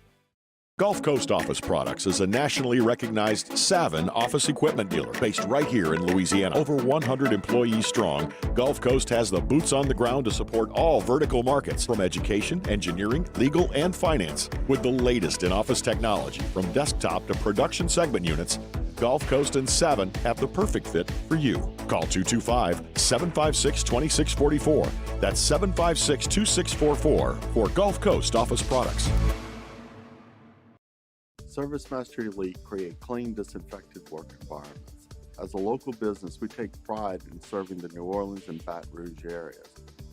Gulf Coast Office Products is a nationally recognized Savin office equipment dealer based right here in Louisiana. Over 100 employees strong, Gulf Coast has the boots on the ground to support all vertical markets, from education, engineering, legal, and finance. With the latest in office technology, from desktop to production segment units, Gulf Coast and Savin have the perfect fit for you. Call 225-756-2644. That's 756-2644 for Gulf Coast Office Products. ServiceMaster Elite create clean, disinfected work environments. As a local business, we take pride in serving the New Orleans and Baton Rouge areas.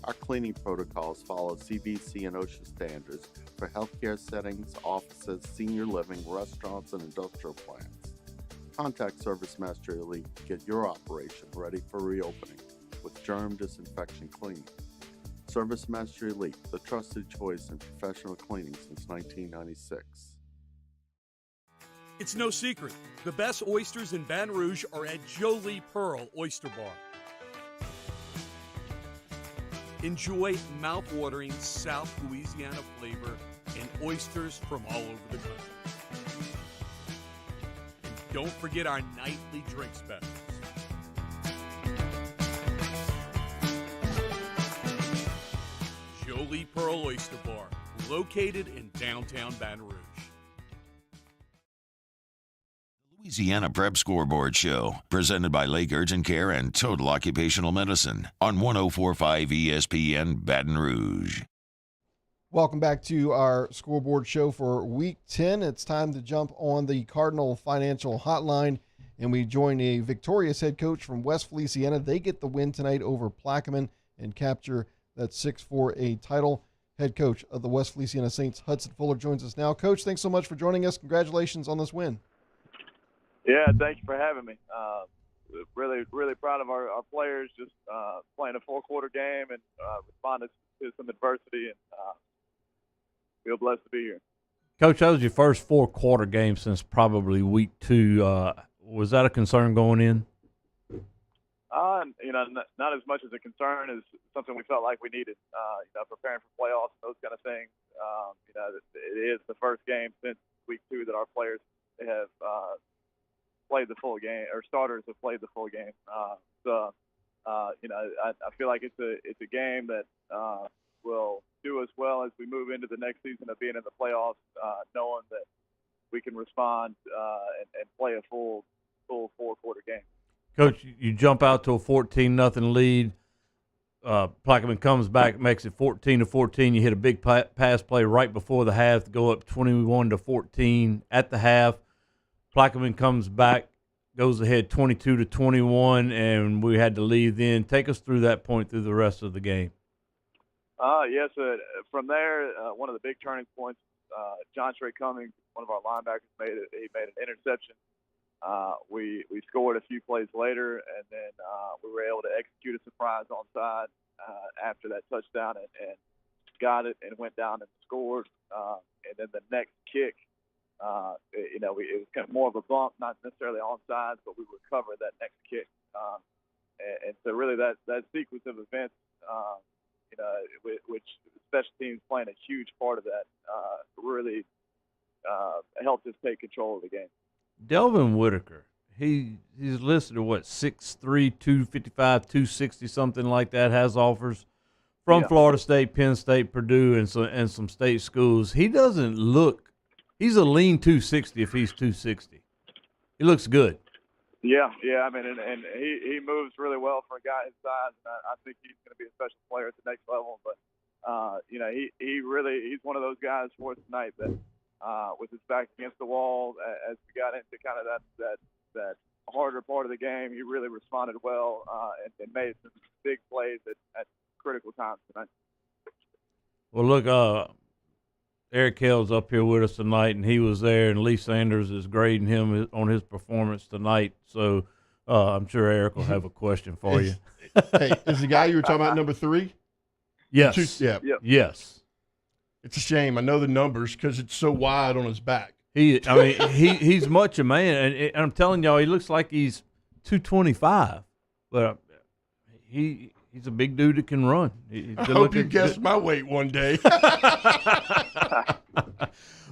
Our cleaning protocols follow CDC and OSHA standards for healthcare settings, offices, senior living, restaurants, and industrial plants. Contact ServiceMaster Elite to get your operation ready for reopening with germ disinfection cleaning. ServiceMaster Elite, the trusted choice in professional cleaning since 1996. It's no secret, the best oysters in Baton Rouge are at Jolie Pearl Oyster Bar. Enjoy mouth-watering South Louisiana flavor and oysters from all over the country. And don't forget our nightly drink specials. Jolie Pearl Oyster Bar, located in downtown Baton Rouge. Louisiana Prep Scoreboard Show, presented by Lake Urgent Care and Total Occupational Medicine on 104.5 ESPN Baton Rouge. Welcome back to our Scoreboard Show for Week 10. It's time to jump on the Cardinal Financial Hotline, and we join a victorious head coach from West Feliciana. They get the win tonight over Plaquemine and capture that 6-4A title. Head coach of the West Feliciana Saints, Hudson Fuller, joins us now. Coach, thanks so much for joining us. Congratulations on this win. Yeah, thank you for having me. Really proud of our players, just playing a four-quarter game and responding to some adversity, and feel blessed to be here. Coach, that was your first four-quarter game since probably week 2. Was that a concern going in? Not as much as a concern as something we felt like we needed. Preparing for playoffs, those kind of things. It is the first game since week 2 that our players have played the full game, or starters have played the full game. I feel like it's a game that will do us well as we move into the next season of being in the playoffs, knowing that we can respond and play a full four-quarter game. Coach, you jump out to a 14-0 lead. Plaquemine comes back, makes it 14-14. You hit a big pass play right before the half to go up 21-14 at the half. Plaquemine comes back, goes ahead 22-21, and we had to leave then. Take us through that point through the rest of the game. Yes, from there, one of the big turning points, John Trey Cummings, one of our linebackers, made an interception. We scored a few plays later, and then we were able to execute a surprise onside after that touchdown and got it and went down and scored. And then the next kick, it was kind of more of a bump, not necessarily onside, but we recovered that next kick. And so really that sequence of events, which special teams playing a huge part of that, really helped us take control of the game. Delvin Whitaker, he's listed at 6'3", 255, 260, something like that, has offers from Florida State, Penn State, Purdue, and some state schools. He doesn't look – he's a lean 260 if he's 260. He looks good. Yeah. I mean, and he moves really well for a guy his size. And I think he's going to be a special player at the next level. But, he's one of those guys for us tonight that with his back against the wall. As we got into kind of that harder part of the game, he really responded well and made some big plays at critical times tonight. Well, look, Eric Hill's up here with us tonight, and he was there, and Lee Sanders is grading him on his performance tonight. So I'm sure Eric will have a question for you. Hey, is the guy you were talking about number 3? Yes. Yeah. Yep. Yes. It's a shame. I know the numbers because it's so wide on his back. He's much a man, and I'm telling y'all, he looks like he's 225, but he's a big dude that can run. I hope you guessed my weight one day.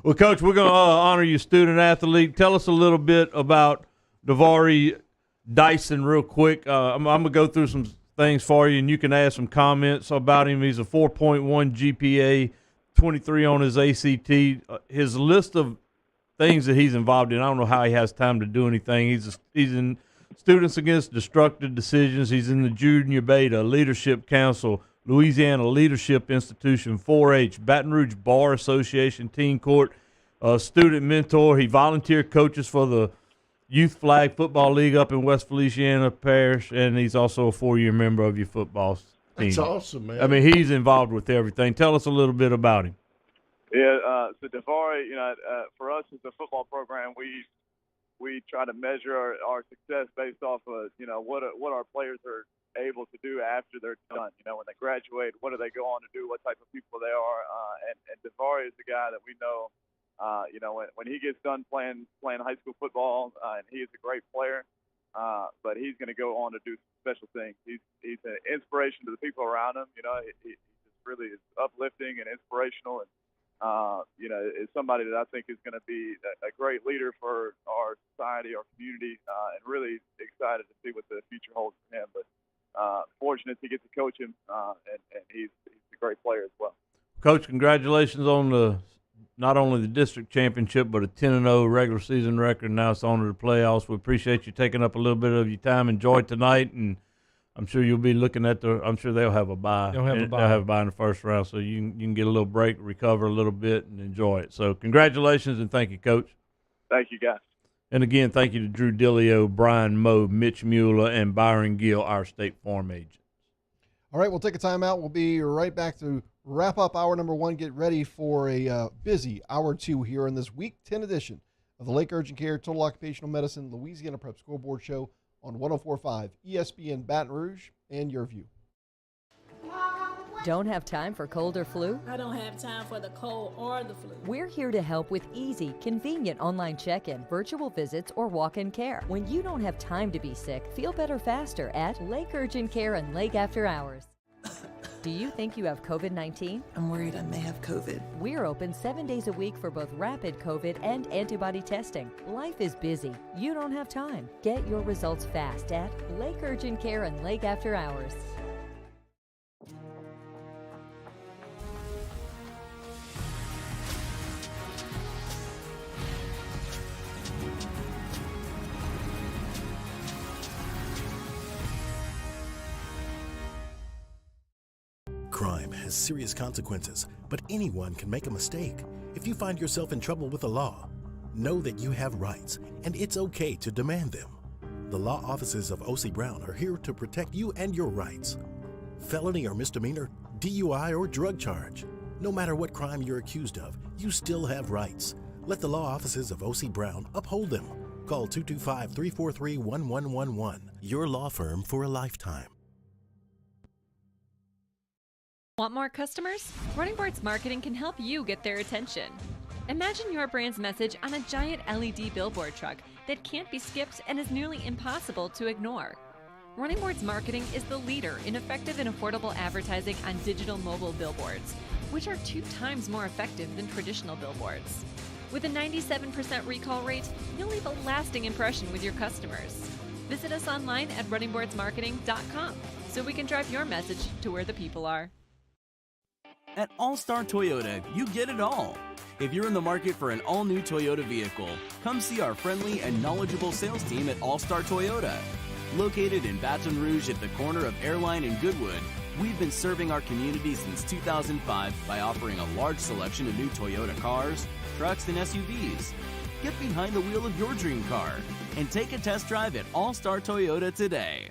Well, Coach, we're going to honor you, student athlete. Tell us a little bit about Davari Dyson real quick. I'm going to go through some things for you, and you can add some comments about him. He's a 4.1 GPA, 23 on his ACT. His list of things that he's involved in, I don't know how he has time to do anything. He's in Students Against Destructive Decisions. He's in the Junior Beta, Leadership Council, Louisiana Leadership Institution, 4-H, Baton Rouge Bar Association, Teen Court, student mentor. He volunteer coaches for the Youth Flag Football League up in West Feliciana Parish, and he's also a 4-year member of your football team. That's awesome, man. I mean, he's involved with everything. Tell us a little bit about him. Yeah, so Davari, for us as a football program, we try to measure our success based off of, what our players are able to do after they're done. When they graduate, what do they go on to do, what type of people they are. And Davari is the guy that we know, when he gets done playing high school football, and he is a great player, but he's going to go on to do some special things. He's an inspiration to the people around him. He just really is uplifting and inspirational, and is somebody that I think is going to be a great leader for our society, our community, and really excited to see what the future holds for him. But fortunate to get to coach him, and he's a great player as well. Coach, congratulations on not only the district championship, but a 10-0 regular season record. Now it's on to the playoffs. We appreciate you taking up a little bit of your time. Enjoy tonight, and I'm sure you'll be looking at I'm sure they'll have a bye. They'll have a bye in the first round, so you can get a little break, recover a little bit, and enjoy it. So congratulations, and thank you, Coach. Thank you, guys. And again, thank you to Drew Dillio, Brian Moe, Mitch Mueller, and Byron Gill, our State Farm agents. All right, we'll take a timeout. We'll be right back to wrap up hour number 1. Get ready for a busy hour 2 here in this Week 10 edition of the Lake Urgent Care Total Occupational Medicine Louisiana Prep Scoreboard Show on 104.5 ESPN Baton Rouge and your view. Don't have time for cold or flu? I don't have time for the cold or the flu. We're here to help with easy, convenient online check-in, virtual visits, or walk-in care. When you don't have time to be sick, feel better faster at Lake Urgent Care and Lake After Hours. Do you think you have COVID-19? I'm worried I may have COVID. We're open 7 days a week for both rapid COVID and antibody testing. Life is busy. You don't have time. Get your results fast at Lake Urgent Care and Lake After Hours. Crime has serious consequences, but anyone can make a mistake. If you find yourself in trouble with the law, know that you have rights, and it's okay to demand them. The law offices of O.C. Brown are here to protect you and your rights. Felony or misdemeanor, DUI or drug charge. No matter what crime you're accused of, you still have rights. Let the law offices of O.C. Brown uphold them. Call 225-343-1111. Your law firm for a lifetime. Want more customers? Running Boards Marketing can help you get their attention. Imagine your brand's message on a giant LED billboard truck that can't be skipped and is nearly impossible to ignore. Running Boards Marketing is the leader in effective and affordable advertising on digital mobile billboards, which are 2 times more effective than traditional billboards. With a 97% recall rate, you'll leave a lasting impression with your customers. Visit us online at runningboardsmarketing.com so we can drive your message to where the people are. At All-Star Toyota, you get it all. If you're in the market for an all-new Toyota vehicle, come see our friendly and knowledgeable sales team at All-Star Toyota. Located in Baton Rouge at the corner of Airline and Goodwood, We've been serving our community since 2005 by offering a large selection of new Toyota cars, trucks, and SUVs. Get behind the wheel of your dream car and take a test drive at All Star Toyota today.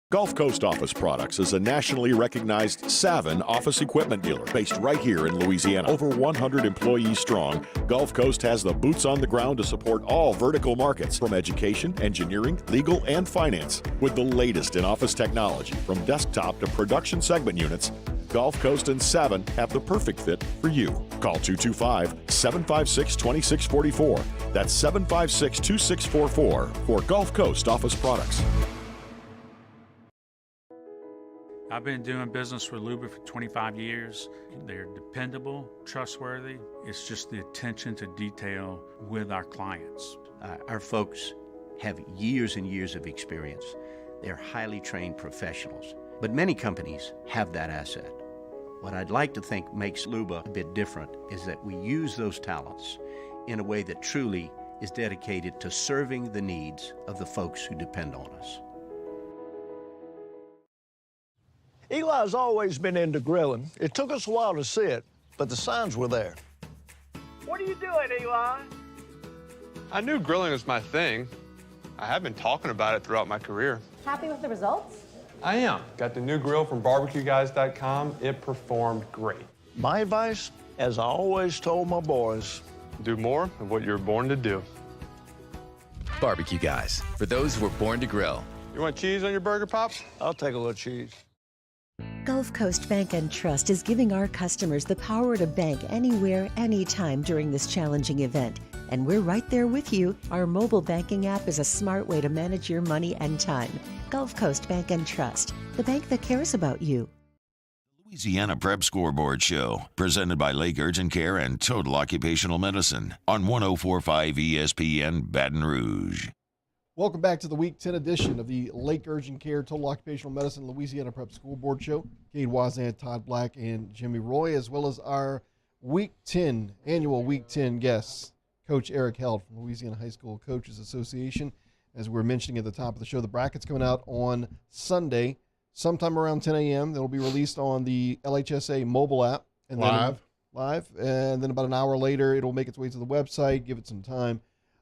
Gulf Coast Office Products is a nationally recognized Savin office equipment dealer based right here in Louisiana. Over 100 employees strong, Gulf Coast has the boots on the ground to support all vertical markets, from education, engineering, legal, and finance. With the latest in office technology, from desktop to production segment units, Gulf Coast and Savin have the perfect fit for you. Call 225-756-2644. That's 756-2644 for Gulf Coast Office Products. I've been doing business with Luba for 25 years. They're dependable, trustworthy. It's just the attention to detail with our clients. Our folks have years and years of experience. They're highly trained professionals. But many companies have that asset. What I'd like to think makes Luba a bit different is that we use those talents in a way that truly is dedicated to serving the needs of the folks who depend on us. Eli's always been into grilling. It took us a while to see it, but the signs were there. What are you doing, Eli? I knew grilling was my thing. I have been talking about it throughout my career. Happy with the results? I am. Got the new grill from barbecueguys.com. It performed great. My advice, as I always told my boys, do more of what you were born to do. Barbecue Guys, for those who were born to grill. You want cheese on your burger, Pops? I'll take a little cheese. Gulf Coast Bank and Trust is giving our customers the power to bank anywhere, anytime during this challenging event. And we're right there with you. Our mobile banking app is a smart way to manage your money and time. Gulf Coast Bank and Trust, the bank that cares about you. Louisiana Prep Scoreboard Show, presented by Lake Urgent Care and Total Occupational Medicine on 104.5 ESPN Baton Rouge. Welcome back to the Week 10 edition of the Lake Urgent Care Total Occupational Medicine Louisiana Prep Scoreboard Show. Cade Wazan, Todd Black, and Jimmy Roy, as well as our Week 10, annual Week 10 guests, Coach Eric Held from Louisiana High School Coaches Association. As we were mentioning at the top of the show, the bracket's coming out on Sunday, sometime around 10 a.m. They'll be released on the LHSA mobile app. And live. And then about an hour later, it'll make its way to the website, give it some time.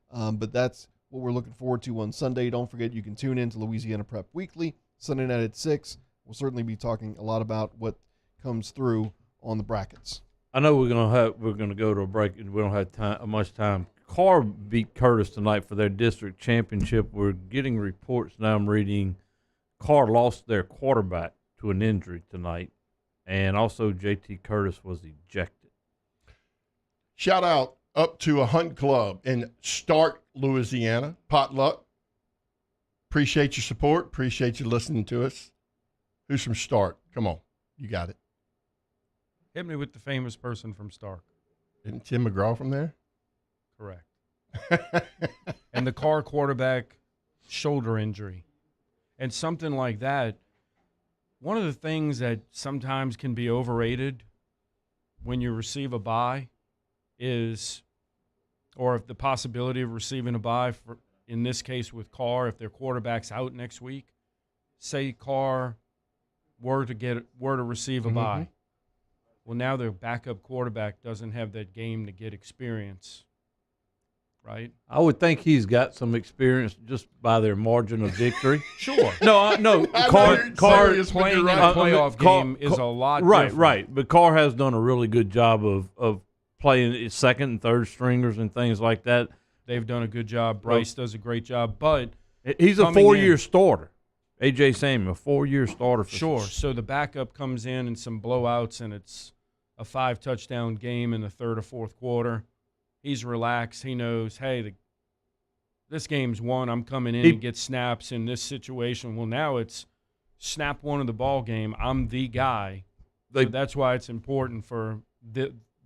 But that's what we're looking forward to on Sunday. Don't forget, you can tune in to Louisiana Prep Weekly, Sunday night at 6. We'll certainly be talking a lot about what comes through on the brackets. I know we're gonna go to a break, and we don't have much time. Carr beat Curtis tonight for their district championship. We're getting reports now. I'm reading Carr lost their quarterback to an injury tonight, and also J.T. Curtis was ejected. Shout out up to a hunt club in Stark, Louisiana. Potluck. Appreciate your support. Appreciate you listening to us. Who's from Stark? Come on. You got it. Hit me with the famous person from Stark. Isn't Tim McGraw from there? Correct. And the Carr quarterback shoulder injury. And something like that, one of the things that sometimes can be overrated when you receive a bye is, or if the possibility of receiving a bye, for, in this case with Carr, if their quarterback's out next week, say Carr were to receive a bye. Well, now their backup quarterback doesn't have that game to get experience, right? I would think he's got some experience just by their margin of victory. Sure. No. Carr playing in a playoff game is a lot different. Right. But Carr has done a really good job of playing second and third stringers and things like that. They've done a good job. Bryce does a great job, but he's a 4-year starter. A.J. Samuel, a 4-year starter. Sure. So the backup comes in and some blowouts, and it's a 5-touchdown game in the third or fourth quarter. He's relaxed. He knows, hey, this game's won. I'm coming in and get snaps in this situation. Well, now it's snap one of the ball game. I'm the guy. So that's why it's important for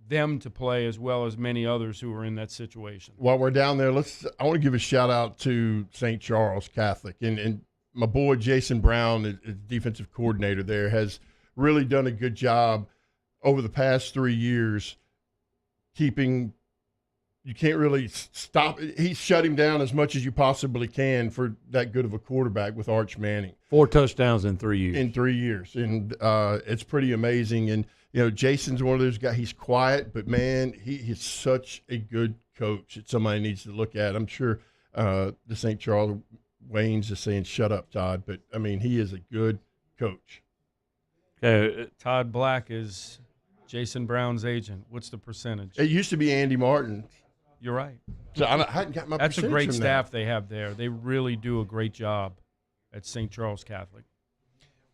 them to play as well as many others who are in that situation. While we're down there, I want to give a shout-out to St. Charles Catholic. And my boy Jason Brown, the defensive coordinator there, has really done a good job over the past 3 years keeping you can't really stop. He shut him down as much as you possibly can for that good of a quarterback with Arch Manning. 4 touchdowns in 3 years. In 3 years. And it's pretty amazing. And, Jason's one of those guys. He's quiet, but, man, he's such a good coach that somebody needs to look at. I'm sure the St. Charles Waynes is saying, shut up, Todd. But, I mean, he is a good coach. Todd Black is Jason Brown's agent. What's the percentage? It used to be Andy Martin. You're right. So I hadn't got my That's a percentage great from staff that. they have there. They really do a great job at St. Charles Catholic.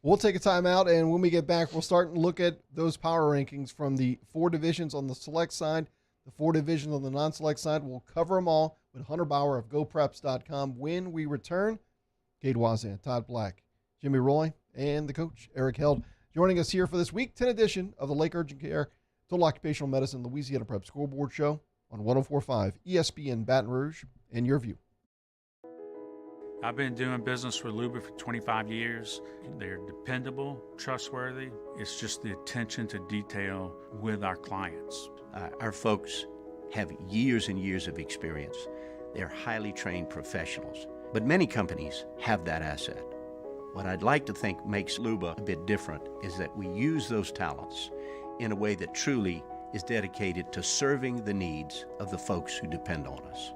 We'll take a timeout, and when we get back, we'll start and look at those power rankings from the 4 divisions on the select side, the 4 divisions on the non-select side. We'll cover them all with Hunter Bauer of GoPreps.com when we return. Cade Wazan, Todd Black, Jimmy Roy, and the coach, Eric Held, joining us here for this Week 10 edition of the Lake Urgent Care Total Occupational Medicine Louisiana Prep Scoreboard Show on 104.5 ESPN Baton Rouge and your view. I've been doing business with Luba for 25 years. They're dependable, trustworthy. It's just the attention to detail with our clients. Our folks have years and years of experience. They're highly trained professionals, but many companies have that asset. What I'd like to think makes Luba a bit different is that we use those talents in a way that truly is dedicated to serving the needs of the folks who depend on us.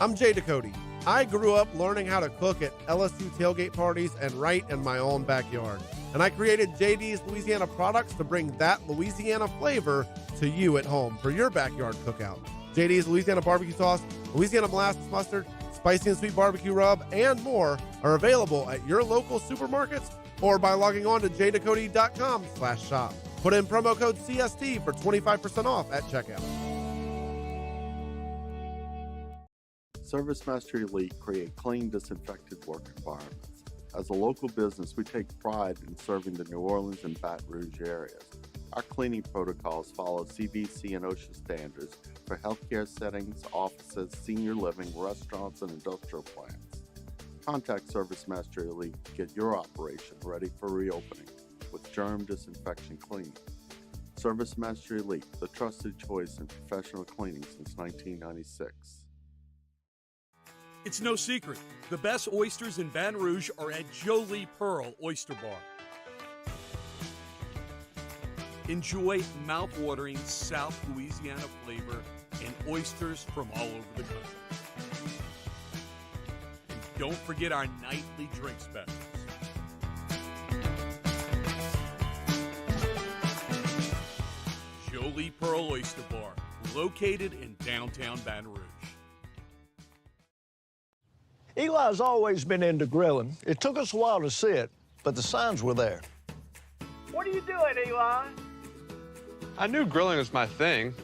I'm Jay Ducote. I grew up learning how to cook at LSU tailgate parties and right in my own backyard. And I created JD's Louisiana products to bring that Louisiana flavor to you at home for your backyard cookout. JD's Louisiana barbecue sauce, Louisiana molasses mustard, spicy and sweet barbecue rub, and more are available at your local supermarkets or by logging on to jducote.com/shop. Put in promo code CST for 25% off at checkout. ServiceMaster Elite create clean, disinfected work environments. As a local business, we take pride in serving the New Orleans and Baton Rouge areas. Our cleaning protocols follow CDC and OSHA standards for healthcare settings, offices, senior living, restaurants, and industrial plants. Contact ServiceMaster Elite to get your operation ready for reopening with germ disinfection cleaning. ServiceMaster Elite, the trusted choice in professional cleaning since 1996. It's no secret. The best oysters in Baton Rouge are at Jolie Pearl Oyster Bar. Enjoy mouth-watering South Louisiana flavor and oysters from all over the country. And don't forget our nightly drink specials. Jolie Pearl Oyster Bar, located in downtown Baton Rouge. Eli's always been into grilling. It took us a while to see it, but the signs were there. What are you doing, Eli? I knew grilling was my thing.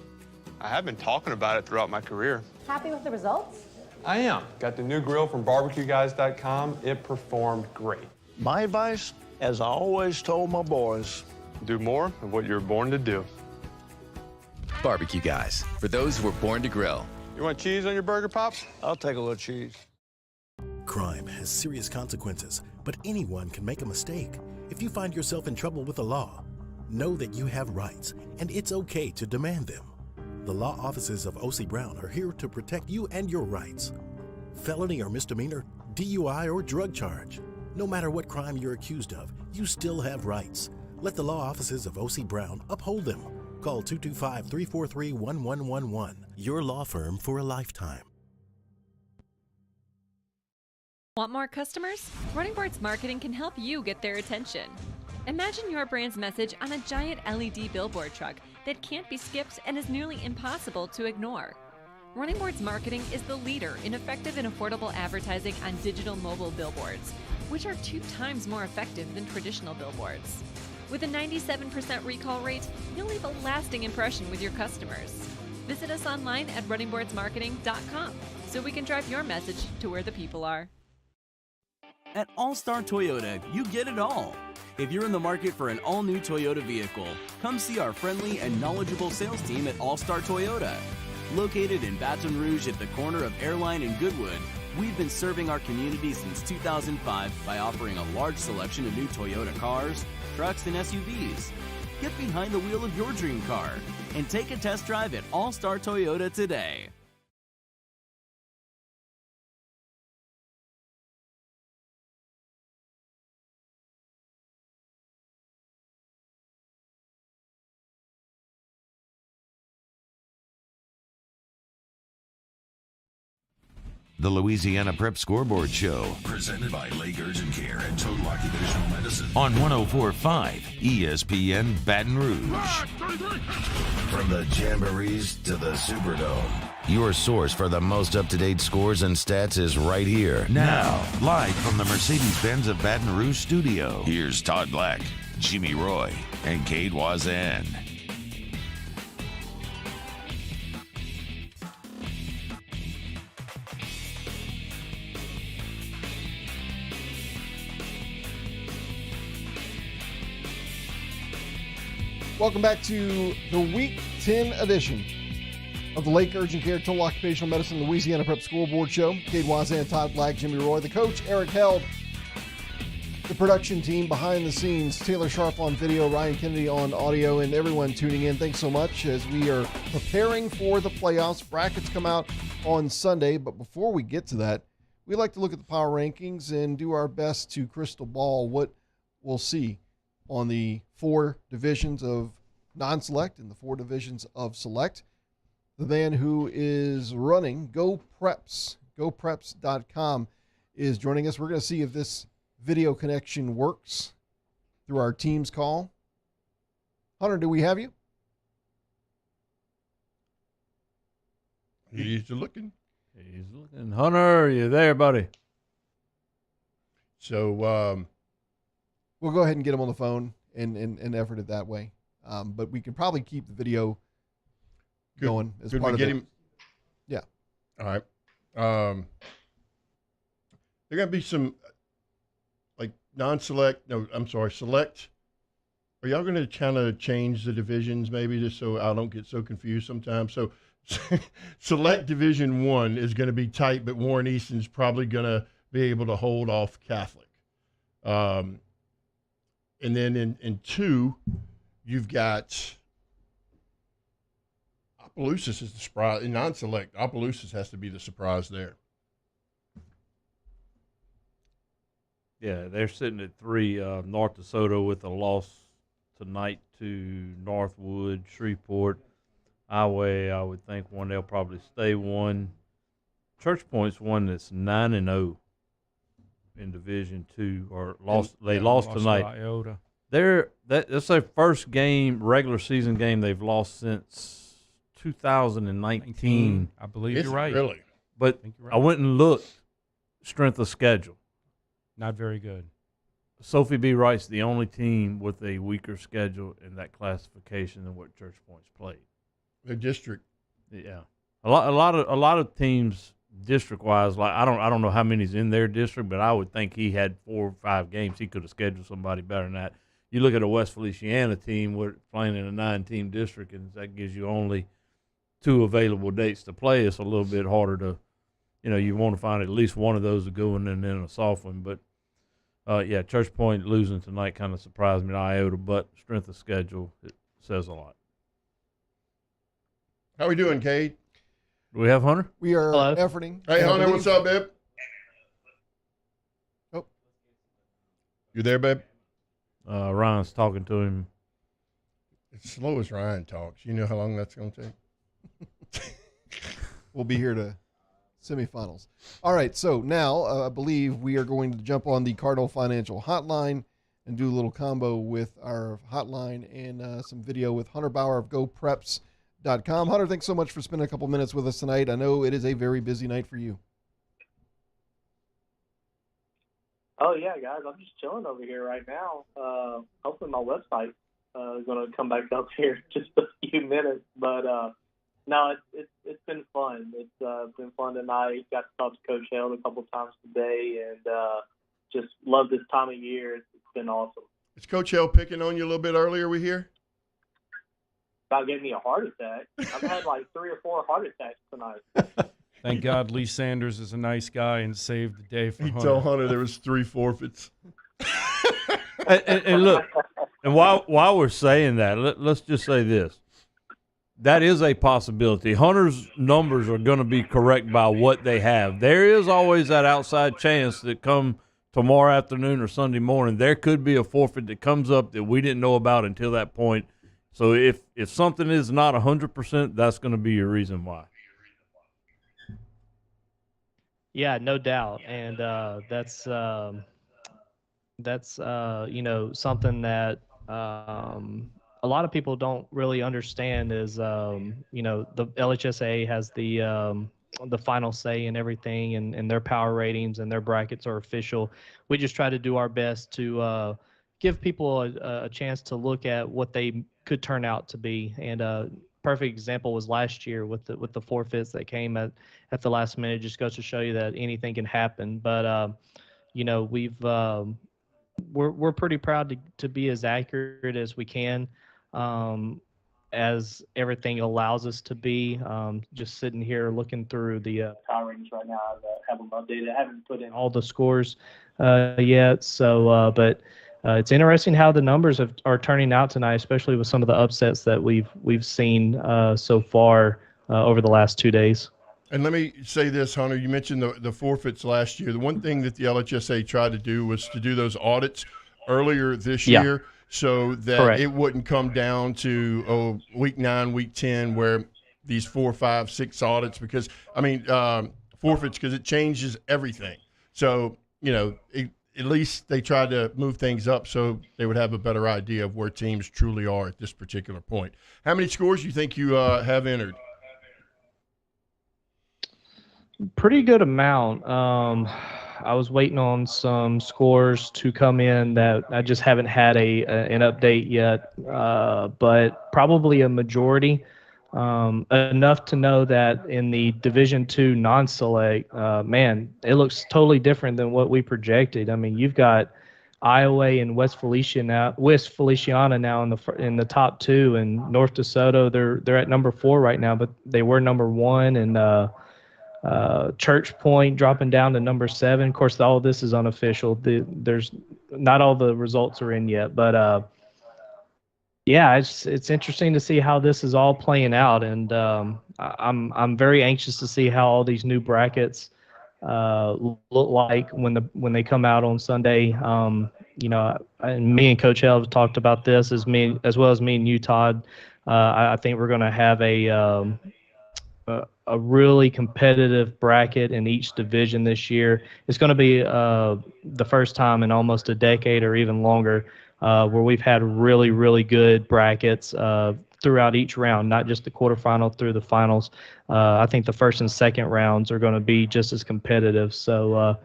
I have been talking about it throughout my career. Happy with the results? I am. Got the new grill from barbecueguys.com. It performed great. My advice, as I always told my boys, do more of what you were born to do. Barbecue Guys, for those who were born to grill. You want cheese on your burger, Pops? I'll take a little cheese. Crime has serious consequences, but anyone can make a mistake. If you find yourself in trouble with the law, know that you have rights, and it's okay to demand them. The law offices of O.C. Brown are here to protect you and your rights. Felony or misdemeanor, DUI or drug charge. No matter what crime you're accused of, you still have rights. Let the law offices of O.C. Brown uphold them. Call 225-343-1111. Your law firm for a lifetime. Want more customers? Running Boards Marketing can help you get their attention. Imagine your brand's message on a giant LED billboard truck that can't be skipped and is nearly impossible to ignore. Running Boards Marketing is the leader in effective and affordable advertising on digital mobile billboards, which are 2 times more effective than traditional billboards. With a 97% recall rate, you'll leave a lasting impression with your customers. Visit us online at runningboardsmarketing.com so we can drive your message to where the people are. At All-Star Toyota, you get it all. If you're in the market for an all-new Toyota vehicle, come see our friendly and knowledgeable sales team at All-Star Toyota. Located in Baton Rouge at the corner of Airline and Goodwood, we've been serving our community since 2005 by offering a large selection of new Toyota cars, trucks, and SUVs. Get behind the wheel of your dream car and take a test drive at All Star Toyota today. The Louisiana Prep Scoreboard Show, presented by Lake Urgent Care and Total Occupational Medicine on 104.5 ESPN Baton Rouge. From the Jamborees to the Superdome, your source for the most up-to-date scores and stats is right here. Now, live from the Mercedes-Benz of Baton Rouge studio, here's Todd Black, Jimmy Roy, and Cade Wazan. Welcome back to the Week 10 edition of the Lake Urgent Care Total Occupational Medicine Louisiana Prep Scoreboard Show. Cade Wazan, Todd Black, Jimmy Roy, the coach, Eric Held, the production team behind the scenes, Taylor Sharp on video, Ryan Kennedy on audio, and everyone tuning in. Thanks so much as we are preparing for the playoffs. Brackets come out on Sunday, but before we get to that, we like to look at the power rankings and do our best to crystal ball what we'll see on the 4 divisions of non-select and the 4 divisions of select. The man who is running GoPreps.com is joining us. We're going to see if this video connection works through our Teams call. Hunter, do we have you? He's looking. He's looking. Hunter, are you there, buddy? So we'll go ahead and get him on the phone and effort it that way. But we can probably keep the video going as Could part we of get it. him? Yeah. All right. There got to be some like non-select. No, I'm sorry, select. Are y'all going to kind of change the divisions maybe just so I don't get so confused sometimes? So select Division 1 is going to be tight, but Warren Easton's probably going to be able to hold off Catholic. And then in 2, you've got Opelousas is the surprise. In non-select, Opelousas has to be the surprise there. Yeah, they're sitting at 3. North DeSoto with a loss tonight to Northwood, Shreveport. Highway, I would think one they'll probably stay 1. Church Point's one that's 9-0 in Division 2, or lost. They lost tonight. Iota. That's their first game, regular season game they've lost since 2019. I believe you're right. Really? But I went and looked. Strength of schedule. Not very good. Sophie B. Wright's the only team with a weaker schedule in that classification than what Church Point's played. The district. Yeah. A lot of teams district wise, like I don't know how many's in their district, but I would think he had 4 or 5 games. He could have scheduled somebody better than that. You look at a West Feliciana team playing in a 9-team district, and that gives you only 2 available dates to play. It's a little bit harder to, you want to find at least one of those to go in and then a soft one. But yeah, Church Point losing tonight kind of surprised me in Iota, but strength of schedule, it says a lot. How we doing, Cade? Do we have Hunter? We are efforting. Hey, Hunter, what's up, babe? Oh. You there, babe? Ryan's talking to him. As slow as Ryan talks. You know how long that's going to take? We'll be here to semifinals. All right, so now I believe we are going to jump on the Cardinal Financial Hotline and do a little combo with our hotline and some video with Hunter Bauer of GoPreps.com. Hunter, thanks so much for spending a couple minutes with us tonight. I know it is a very busy night for you. Oh, yeah, guys. I'm just chilling over here right now. Hopefully my website is going to come back up here in just a few minutes. But, no, it's been fun. It's been fun tonight. Got to talk to Coach Held a couple times today, and just love this time of year. It's been awesome. Is Coach Held picking on you a little bit earlier, we hear? About gave me a heart attack. I've had like 3 or 4 heart attacks tonight. Thank God Lee Sanders is a nice guy and saved the day for He Hunter. told Hunter there was 3 forfeits. And look, And while we're saying that, let's just say this. That is a possibility. Hunter's numbers are going to be correct by what they have. There is always that outside chance that come tomorrow afternoon or Sunday morning, there could be a forfeit that comes up that we didn't know about until that point. So if something is not 100%, that's going to be your reason why. Yeah, no doubt, and that's something that a lot of people don't really understand is the LHSA has the final say in everything, and their power ratings and their brackets are official. We just try to do our best to give people a chance to look at what they could turn out to be. And perfect example was last year with the forfeits that came at the last minute. Just goes to show you that anything can happen. But we're pretty proud to be as accurate as we can, as everything allows us to be. Just sitting here looking through the Power ratings right now. I have them updated. I haven't put in all the scores yet. So, but it's interesting how the numbers are turning out tonight, especially with some of the upsets that we've seen so far over the last 2 days. And let me say this, Hunter, you mentioned the forfeits last year. The one thing that the LHSA tried to do was to do those audits earlier this year so that it wouldn't come down to week 9, week 10, where these 4, 5, 6 audits, because, forfeits, because it changes everything. So, at least they tried to move things up so they would have a better idea of where teams truly are at this particular point. How many scores do you think you have entered? Pretty good amount. I was waiting on some scores to come in that I just haven't had an update yet, but probably a majority. Enough to know that in the Division II non-select, it looks totally different than what we projected. I mean, you've got Iowa and West Feliciana now in the top 2, and North DeSoto they're at number 4 right now, but they were number 1, and Church Point dropping down to number 7. Of course, all of this is unofficial. There's not all the results are in yet, but it's interesting to see how this is all playing out, and I'm very anxious to see how all these new brackets look like when they come out on Sunday. And me and Coach Hell have talked about this as well as me and you, Todd. I think we're going to have a really competitive bracket in each division this year. It's going to be the first time in almost a decade or even longer where we've had really, really good brackets throughout each round, not just the quarterfinal through the finals. I think the first and second rounds are going to be just as competitive. So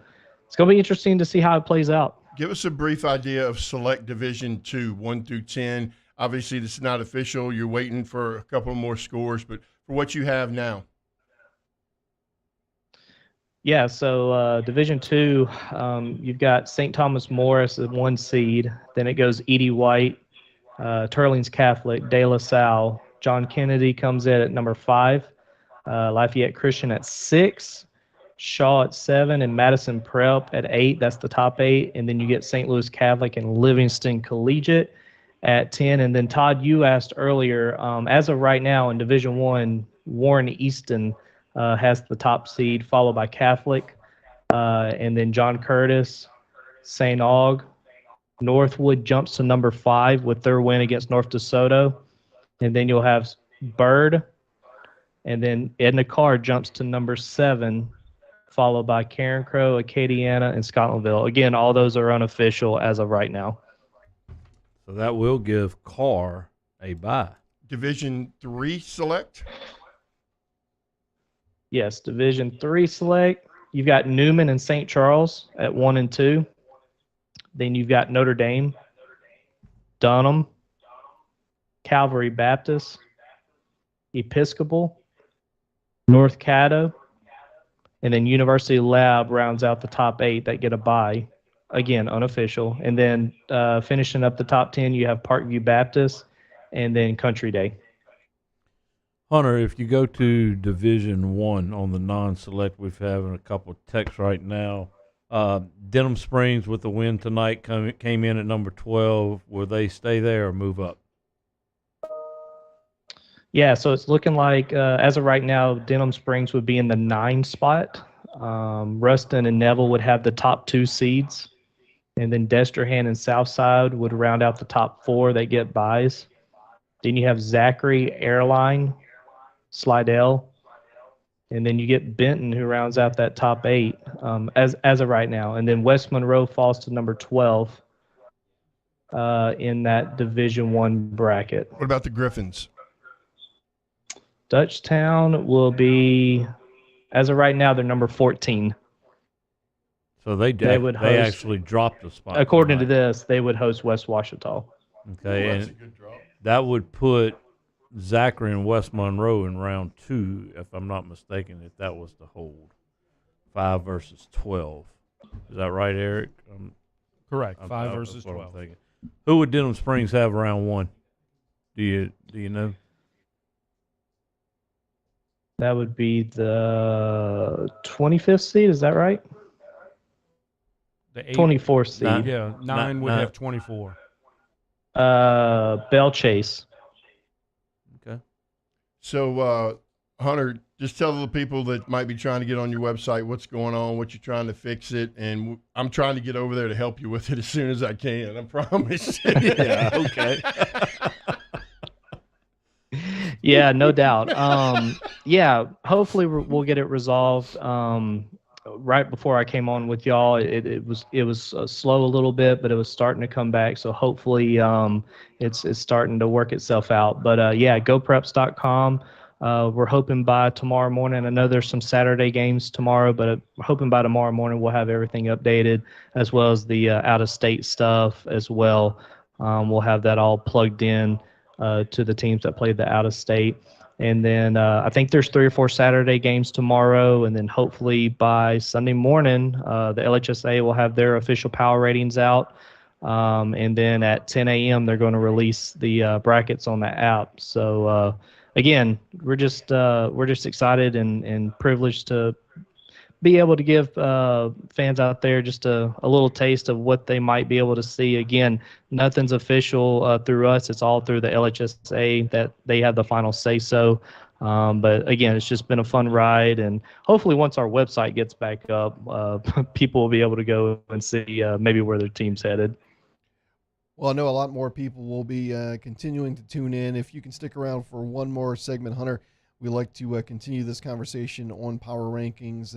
it's going to be interesting to see how it plays out. Give us a brief idea of select Division II, 1 through 10. Obviously, this is not official. You're waiting for a couple more scores, but for what you have now. Yeah, so Division II, you've got St. Thomas More as the 1 seed. Then it goes Edie White, Turlings Catholic, De La Salle. John Kennedy comes in at number 5. Lafayette Christian at 6. Shaw at 7, and Madison Prep at 8. That's the top 8. And then you get St. Louis Catholic and Livingston Collegiate at 10. And then, Todd, you asked earlier, as of right now in Division I, Warren Easton has the top seed, followed by Catholic, and then John Curtis, St. Aug. Northwood jumps to number 5 with their win against North DeSoto. And then you'll have Byrd, and then Edna Carr jumps to number 7, followed by Karen Crow, Acadiana, and Scotlandville. Again, all those are unofficial as of right now. So that will give Carr a bye. Division III select? Yes, Division III select. You've got Newman and St. Charles at 1 and 2. Then you've got Notre Dame, Dunham, Calvary Baptist, Episcopal, North Caddo, and then University Lab rounds out the top 8 that get a bye. Again, unofficial. And then finishing up the top 10, you have Parkview Baptist and then Country Day. Hunter, if you go to Division I on the non-select, we're having a couple of texts right now. Denham Springs with the win tonight came in at number 12. Will they stay there or move up? Yeah, so it's looking like, as of right now, Denham Springs would be in the 9 spot. Ruston and Neville would have the top 2 seeds. And then Destrehan and Southside would round out the top 4 that get buys. Then you have Zachary, Airline, Slidell. And then you get Benton, who rounds out that top 8 as of right now. And then West Monroe falls to number 12 in that Division 1 bracket. What about the Griffins? Dutchtown will be, as of right now, they're number 14. So they would host, actually dropped a spot. According to this, they would host West Ouachita. Okay, That's a and good drop. that would put Zachary and West Monroe in round 2, if I'm not mistaken, if that was to hold. 5 versus 12. Is that right, Eric? Correct. 5 versus 12. I'm thinking. Who would Denham Springs have round 1? Do you know? That would be the 25th seed. Is that right? The 24th seed. 9, yeah, 9 would have 24. Bell Chase. Okay. So, Hunter, just tell the people that might be trying to get on your website what's going on, what you're trying to fix it, and I'm trying to get over there to help you with it as soon as I can. I promise. Yeah, okay. Yeah, no doubt. Yeah, hopefully we'll get it resolved. Right before I came on with y'all, it was slow a little bit, but it was starting to come back. So hopefully it's starting to work itself out. But yeah, gopreps.com. We're hoping by tomorrow morning. I know there's some Saturday games tomorrow, but we're hoping by tomorrow morning we'll have everything updated, as well as the out-of-state stuff as well. We'll have that all plugged in to the teams that played the out-of-state. And then I think there's 3 or 4 Saturday games tomorrow. And then hopefully by Sunday morning, the LHSA will have their official power ratings out. And then at 10 a.m., they're going to release the brackets on the app. So, again, we're just excited and privileged to be able to give fans out there just a little taste of what they might be able to see. Again, nothing's official through us. It's all through the LHSA that they have the final say-so. But again, it's just been a fun ride, and hopefully once our website gets back up, people will be able to go and see maybe where their team's headed. Well, I know a lot more people will be continuing to tune in. If you can stick around for one more segment, Hunter, we like to continue this conversation on power rankings,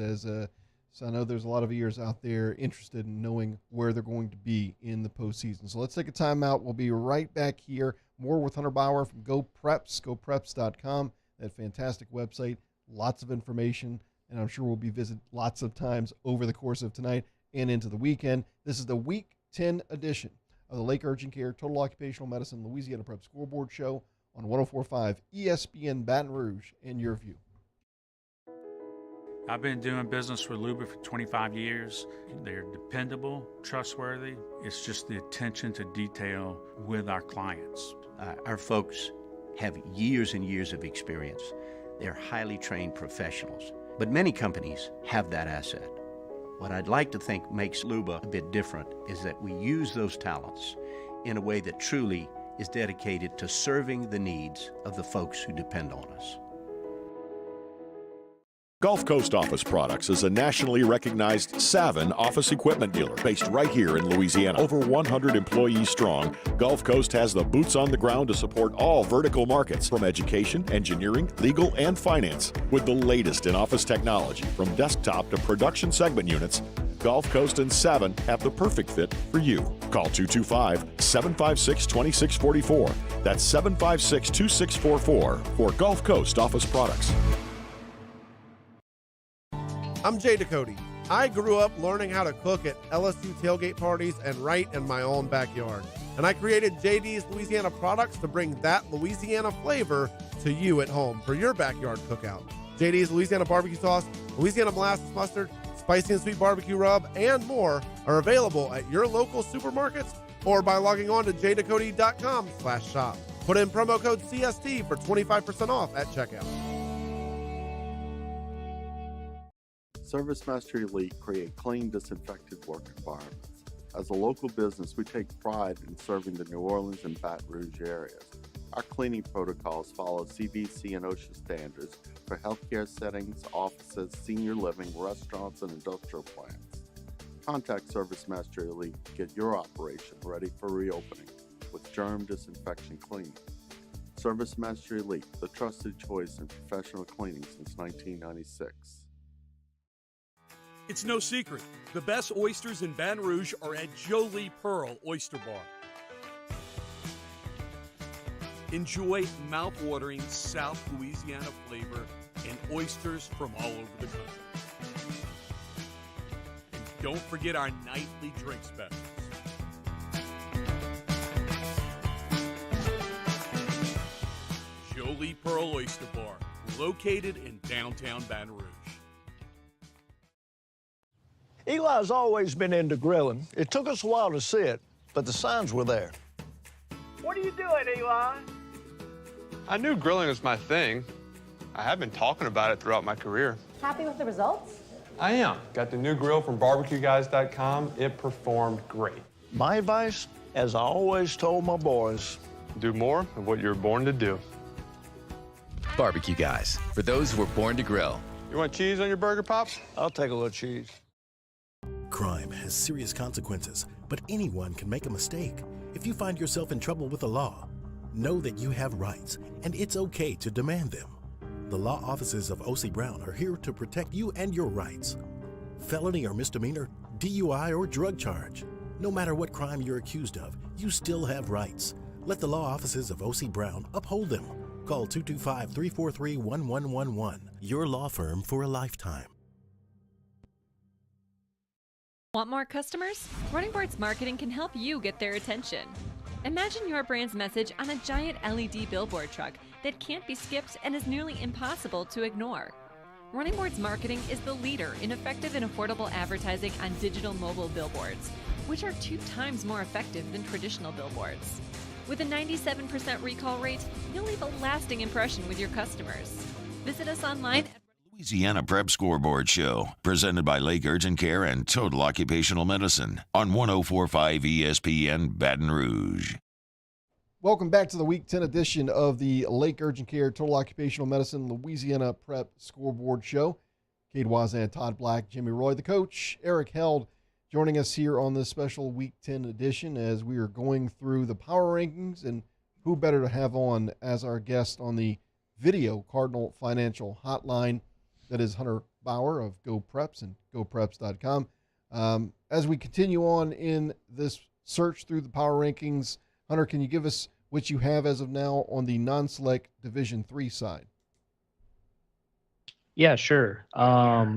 so I know there's a lot of ears out there interested in knowing where they're going to be in the postseason. So let's take a timeout. We'll be right back here. More with Hunter Bauer from GoPreps, gopreps.com, that fantastic website. Lots of information, and I'm sure we'll be visited lots of times over the course of tonight and into the weekend. This is the Week 10 edition of the Lake Urgent Care Total Occupational Medicine Louisiana Prep Scoreboard Show on 104.5 ESPN Baton Rouge and your view. I've been doing business with Luba for 25 years. They're dependable, trustworthy. It's just the attention to detail with our clients. Our folks have years and years of experience. They're highly trained professionals, but many companies have that asset. What I'd like to think makes Luba a bit different is that we use those talents in a way that truly is dedicated to serving the needs of the folks who depend on us. Gulf Coast Office Products is a nationally recognized Savin office equipment dealer based right here in Louisiana. Over 100 employees strong, Gulf Coast has the boots on the ground to support all vertical markets, from education, engineering, legal, and finance. With the latest in office technology, from desktop to production segment units, Gulf Coast and Savin have the perfect fit for you. Call 225-756-2644. That's 756-2644 for Gulf Coast Office Products. I'm Jay Ducote. I grew up learning how to cook at LSU tailgate parties and right in my own backyard. And I created JD's Louisiana Products to bring that Louisiana flavor to you at home for your backyard cookout. JD's Louisiana barbecue sauce, Louisiana molasses mustard, spicy and sweet barbecue rub, and more are available at your local supermarkets or by logging on to jducote.com/shop. Put in promo code CST for 25% off at checkout. ServiceMaster Elite create clean, disinfected work environments. As a local business, we take pride in serving the New Orleans and Baton Rouge areas. Our cleaning protocols follow CDC and OSHA standards for healthcare settings, offices, senior living, restaurants, and industrial plants. Contact ServiceMaster Elite to get your operation ready for reopening with germ disinfection cleaning. ServiceMaster Elite, the trusted choice in professional cleaning since 1996. It's no secret. The best oysters in Baton Rouge are at Jolie Pearl Oyster Bar. Enjoy mouth-watering South Louisiana flavor and oysters from all over the country. And don't forget our nightly drink specials. Jolie Pearl Oyster Bar, located in downtown Baton Rouge. Eli's always been into grilling. It took us a while to see it, but the signs were there. What are you doing, Eli? I knew grilling was my thing. I have been talking about it throughout my career. Happy with the results? I am. Got the new grill from barbecueguys.com. It performed great. My advice, as I always told my boys, do more of what you were born to do. Barbecue Guys, for those who were born to grill. You want cheese on your burger, Pops? I'll take a little cheese. Crime has serious consequences, but anyone can make a mistake. If you find yourself in trouble with the law, know that you have rights, and it's okay to demand them. The law offices of O.C. Brown are here to protect you and your rights. Felony or misdemeanor, DUI or drug charge. No matter what crime you're accused of, you still have rights. Let the law offices of O.C. Brown uphold them. Call 225-343-1111. Your law firm for a lifetime. Want more customers? Running Boards Marketing can help you get their attention. Imagine your brand's message on a giant LED billboard truck that can't be skipped and is nearly impossible to ignore. Running Boards Marketing is the leader in effective and affordable advertising on digital mobile billboards, which are 2 times more effective than traditional billboards. With a 97% recall rate, you'll leave a lasting impression with your customers. Visit us online at Louisiana Prep Scoreboard Show, presented by Lake Urgent Care and Total Occupational Medicine on 104.5 ESPN Baton Rouge. Welcome back to the Week 10 edition of the Lake Urgent Care Total Occupational Medicine Louisiana Prep Scoreboard Show. Cade Wazan, Todd Black, Jimmy Roy, the coach, Eric Held, joining us here on this special Week 10 edition as we are going through the power rankings, and who better to have on as our guest on the video Cardinal Financial Hotline. That is Hunter Bauer of Go Preps and GoPreps.com. As we continue on in this search through the power rankings, Hunter, can you give us what you have as of now on the non-select Division III side? Yeah, sure.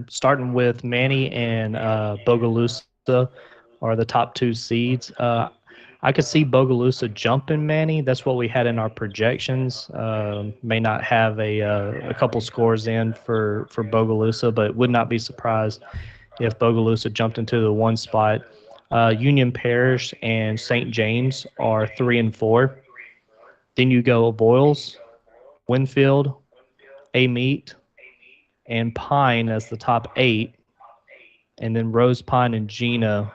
Starting with Manny and Bogalusa are the top 2 seeds. I could see Bogalusa jumping Manny. That's what we had in our projections. May not have a couple scores in for Bogalusa, but would not be surprised if Bogalusa jumped into the 1 spot. Union Parish and St. James are 3 and 4. Then you go Boyles, Winfield, Amite, and Pine as the top 8. And then Rose Pine and Gina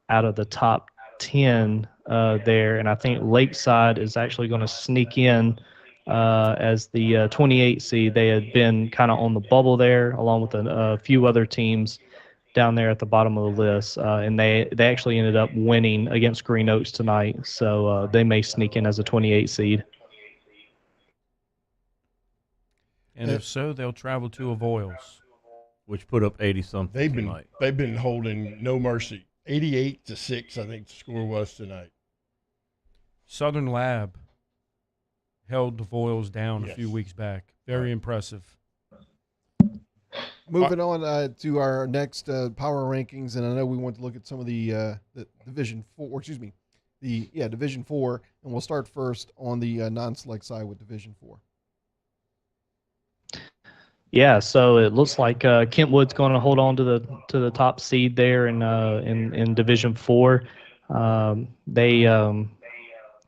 out of the top 10 there, and I think Lakeside is actually going to sneak in as the 28 seed. They had been kind of on the bubble there, along with a few other teams down there at the bottom of the list, and they actually ended up winning against Green Oaks tonight, so they may sneak in as a 28 seed. And if so, they'll travel to Avoyles, which put up 80-something. They've been holding no mercy. 88-6, I think the score was tonight. Southern Lab held the Voiles down a few weeks back. Very impressive. Moving on to our next power rankings, and I know we want to look at some of the Division 4, Division 4, and we'll start first on the non-select side with Division 4. Yeah, so it looks like Kentwood's going to hold on to the top seed there in Division 4. They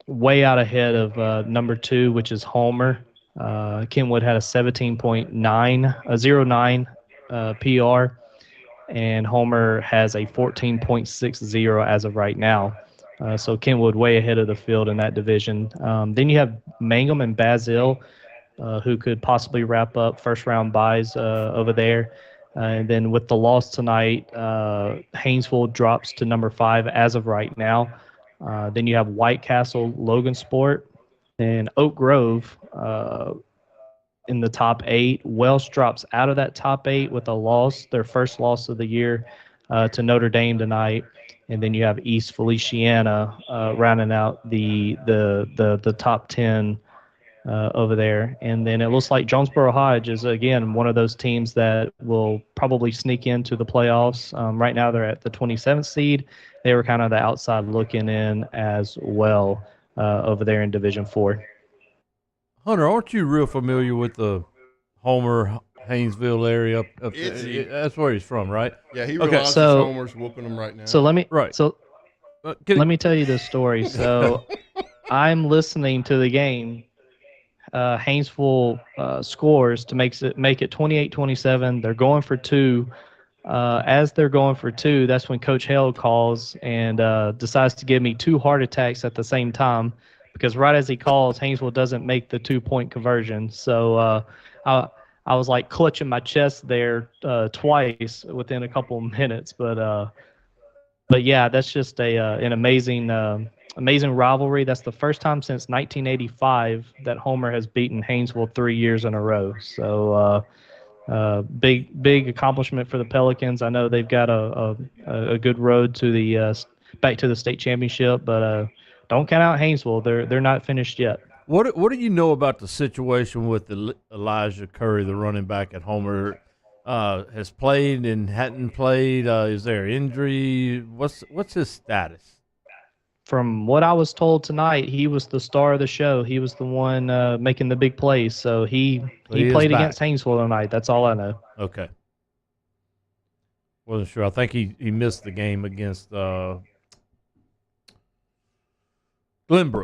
way out ahead of number 2, which is Homer. Kentwood had a 17.09 PR, and Homer has a 14.60 as of right now. So Kenwood way ahead of the field in that division. Then you have Mangum and Basile, who could possibly wrap up first-round buys over there. And then with the loss tonight, Haynesville drops to number 5 as of right now. Then you have White Castle, Logansport, and Oak Grove in the top 8. Welsh drops out of that top 8 with a loss, their first loss of the year, to Notre Dame tonight. And then you have East Feliciana rounding out the top 10 over there. And then it looks like Jonesboro Hodge is, again, one of those teams that will probably sneak into the playoffs. Right now they're at the 27th seed. They were kind of the outside looking in as well over there in Division 4. Hunter, aren't you real familiar with the Homer, Haynesville area up that's where he's from, right? Yeah, he realizes Homer's whooping him right now. So let me let me tell you this story. So I'm listening to the game. Haynesville scores to make it 28-27. They're going for 2. As they're going for 2, that's when Coach Hale calls and decides to give me 2 heart attacks at the same time, because right as he calls, Haynesville doesn't make the 2-point conversion. So I was like clutching my chest there twice within a couple of minutes. But yeah, that's just an amazing rivalry. That's the first time since 1985 that Homer has beaten Haynesville 3 years in a row. So big accomplishment for the Pelicans. I know they've got a good road to the back to the state championship, but don't count out Haynesville. They're not finished yet. What do you know about the situation with Elijah Curry, the running back at Homer? Has played and hadn't played. Is there injury? What's his status? From what I was told tonight, he was the star of the show. He was the one making the big plays. So he played against Haynesville tonight. That's all I know. Okay. Wasn't sure. I think he missed the game against Glenbrook.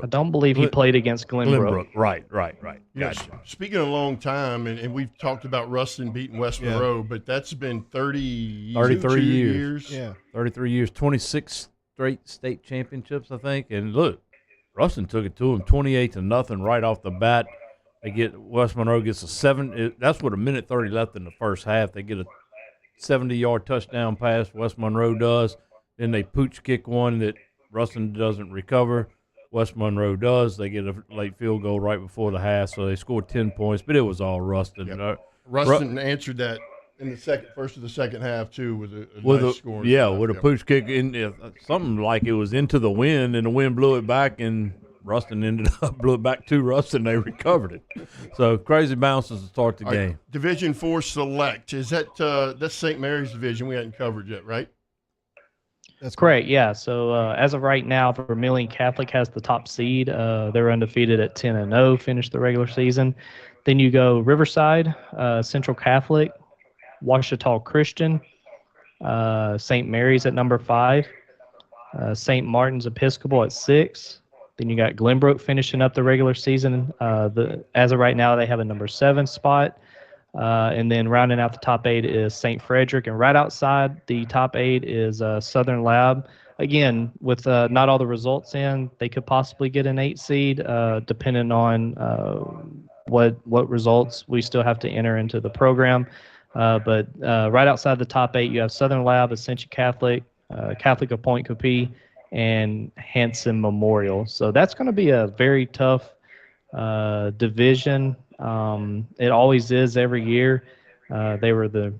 I don't believe he played against Glenbrook. Right. Gotcha. Speaking of a long time, and we've talked about Ruston beating West Monroe, but that's been 33 years. Yeah, 33 years, 26 straight state championships, I think. And look, Ruston took it to them 28-0 right off the bat. West Monroe gets a 7. That's with a minute 30 left in the first half. They get a 70-yard touchdown pass. West Monroe does. Then they pooch kick one that Ruston doesn't recover. West Monroe does. They get a late field goal right before the half, so they scored 10 points, but it was all Ruston. Yep. Ruston answered that in the first of the second half, too, with a nice scoring. Yeah, with a pooch kick, something like it was into the wind, and the wind blew it back, and Ruston blew it back to Ruston. They recovered it. So crazy bounces to start the game. Division 4 select. Is that's St. Mary's division we hadn't covered yet, right? That's correct. Yeah. So as of right now, Vermilion Catholic has the top seed. They're undefeated at 10-0, finished the regular season. Then you go Riverside, Central Catholic, Ouachita Christian, St. Mary's at number 5, St. Martin's Episcopal at 6. Then you got Glenbrook finishing up the regular season. As of right now, they have a number 7 spot. And then rounding out the top 8 is St. Frederick. And right outside the top 8 is Southern Lab. Again, with not all the results in, they could possibly get an 8 seed, depending on what results we still have to enter into the program. But right outside the top 8, you have Southern Lab, Ascension Catholic, Catholic of Point Coupee, and Hanson Memorial. So that's going to be a very tough division. It always is every year. They were the